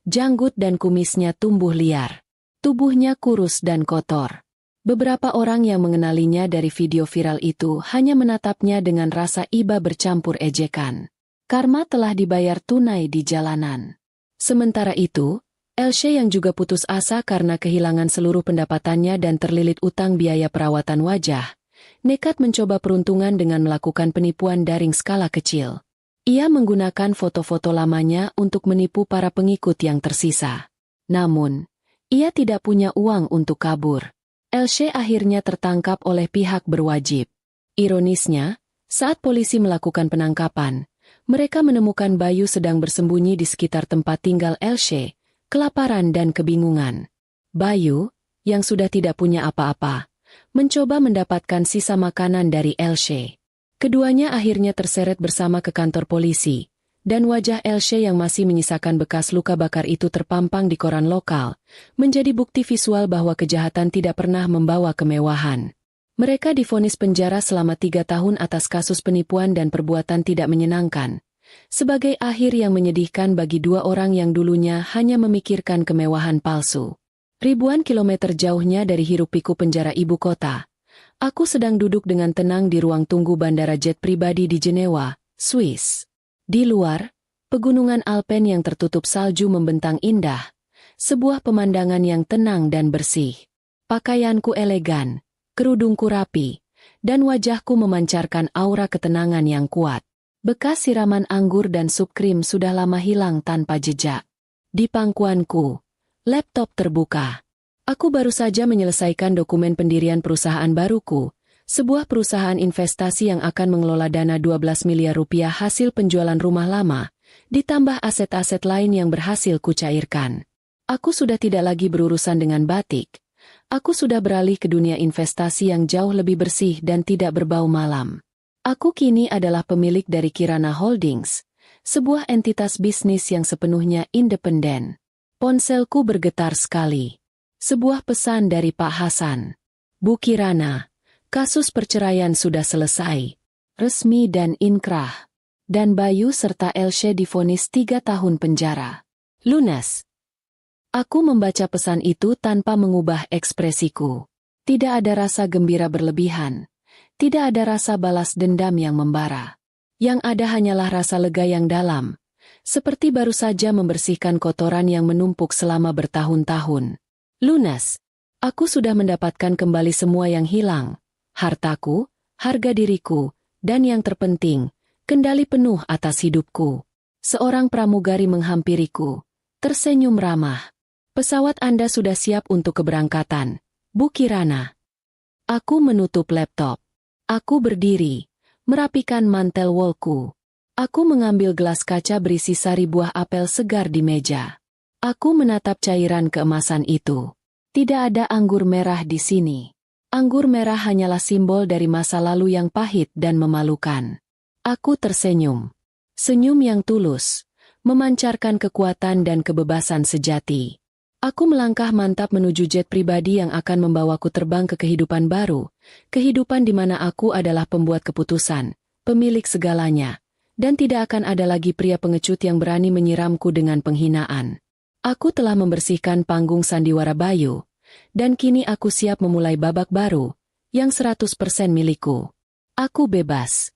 janggut dan kumisnya tumbuh liar. Tubuhnya kurus dan kotor. Beberapa orang yang mengenalinya dari video viral itu hanya menatapnya dengan rasa iba bercampur ejekan. Karma telah dibayar tunai di jalanan. Sementara itu, Elsie yang juga putus asa karena kehilangan seluruh pendapatannya dan terlilit utang biaya perawatan wajah, nekat mencoba peruntungan dengan melakukan penipuan daring skala kecil. Ia menggunakan foto-foto lamanya untuk menipu para pengikut yang tersisa. Namun, ia tidak punya uang untuk kabur. Elsie akhirnya tertangkap oleh pihak berwajib. Ironisnya, saat polisi melakukan penangkapan, mereka menemukan Bayu sedang bersembunyi di sekitar tempat tinggal Elsie, kelaparan dan kebingungan. Bayu, yang sudah tidak punya apa-apa, mencoba mendapatkan sisa makanan dari Elsie. Keduanya akhirnya terseret bersama ke kantor polisi, dan wajah Elsie yang masih menyisakan bekas luka bakar itu terpampang di koran lokal, menjadi bukti visual bahwa kejahatan tidak pernah membawa kemewahan. Mereka divonis penjara selama 3 tahun atas kasus penipuan dan perbuatan tidak menyenangkan, sebagai akhir yang menyedihkan bagi 2 orang yang dulunya hanya memikirkan kemewahan palsu. Ribuan kilometer jauhnya dari hiruk-pikuk penjara ibu kota, aku sedang duduk dengan tenang di ruang tunggu bandara jet pribadi di Jenewa, Swiss. Di luar, pegunungan Alpen yang tertutup salju membentang indah, sebuah pemandangan yang tenang dan bersih. Pakaianku elegan, kerudungku rapi, dan wajahku memancarkan aura ketenangan yang kuat. Bekas siraman anggur dan sup krim sudah lama hilang tanpa jejak. Di pangkuanku, laptop terbuka. Aku baru saja menyelesaikan dokumen pendirian perusahaan baruku, sebuah perusahaan investasi yang akan mengelola dana 12 miliar rupiah hasil penjualan rumah lama, ditambah aset-aset lain yang berhasil kucairkan. Aku sudah tidak lagi berurusan dengan batik. Aku sudah beralih ke dunia investasi yang jauh lebih bersih dan tidak berbau malam. Aku kini adalah pemilik dari Kirana Holdings, sebuah entitas bisnis yang sepenuhnya independen. Ponselku bergetar sekali. Sebuah pesan dari Pak Hasan. Bu Kirana, kasus perceraian sudah selesai. Resmi dan inkrah. Dan Bayu serta Elsie divonis 3 tahun penjara. Lunas. Aku membaca pesan itu tanpa mengubah ekspresiku. Tidak ada rasa gembira berlebihan. Tidak ada rasa balas dendam yang membara. Yang ada hanyalah rasa lega yang dalam. Seperti baru saja membersihkan kotoran yang menumpuk selama bertahun-tahun. Lunas. Aku sudah mendapatkan kembali semua yang hilang. Hartaku, harga diriku, dan yang terpenting, kendali penuh atas hidupku. Seorang pramugari menghampiriku. Tersenyum ramah. Pesawat Anda sudah siap untuk keberangkatan, Bu Kirana. Aku menutup laptop. Aku berdiri, merapikan mantel wolku. Aku mengambil gelas kaca berisi sari buah apel segar di meja. Aku menatap cairan keemasan itu. Tidak ada anggur merah di sini. Anggur merah hanyalah simbol dari masa lalu yang pahit dan memalukan. Aku tersenyum. Senyum yang tulus, memancarkan kekuatan dan kebebasan sejati. Aku melangkah mantap menuju jet pribadi yang akan membawaku terbang ke kehidupan baru, kehidupan di mana aku adalah pembuat keputusan, pemilik segalanya, dan tidak akan ada lagi pria pengecut yang berani menyiramku dengan penghinaan. Aku telah membersihkan panggung sandiwara Bayu, dan kini aku siap memulai babak baru, yang 100% milikku. Aku bebas.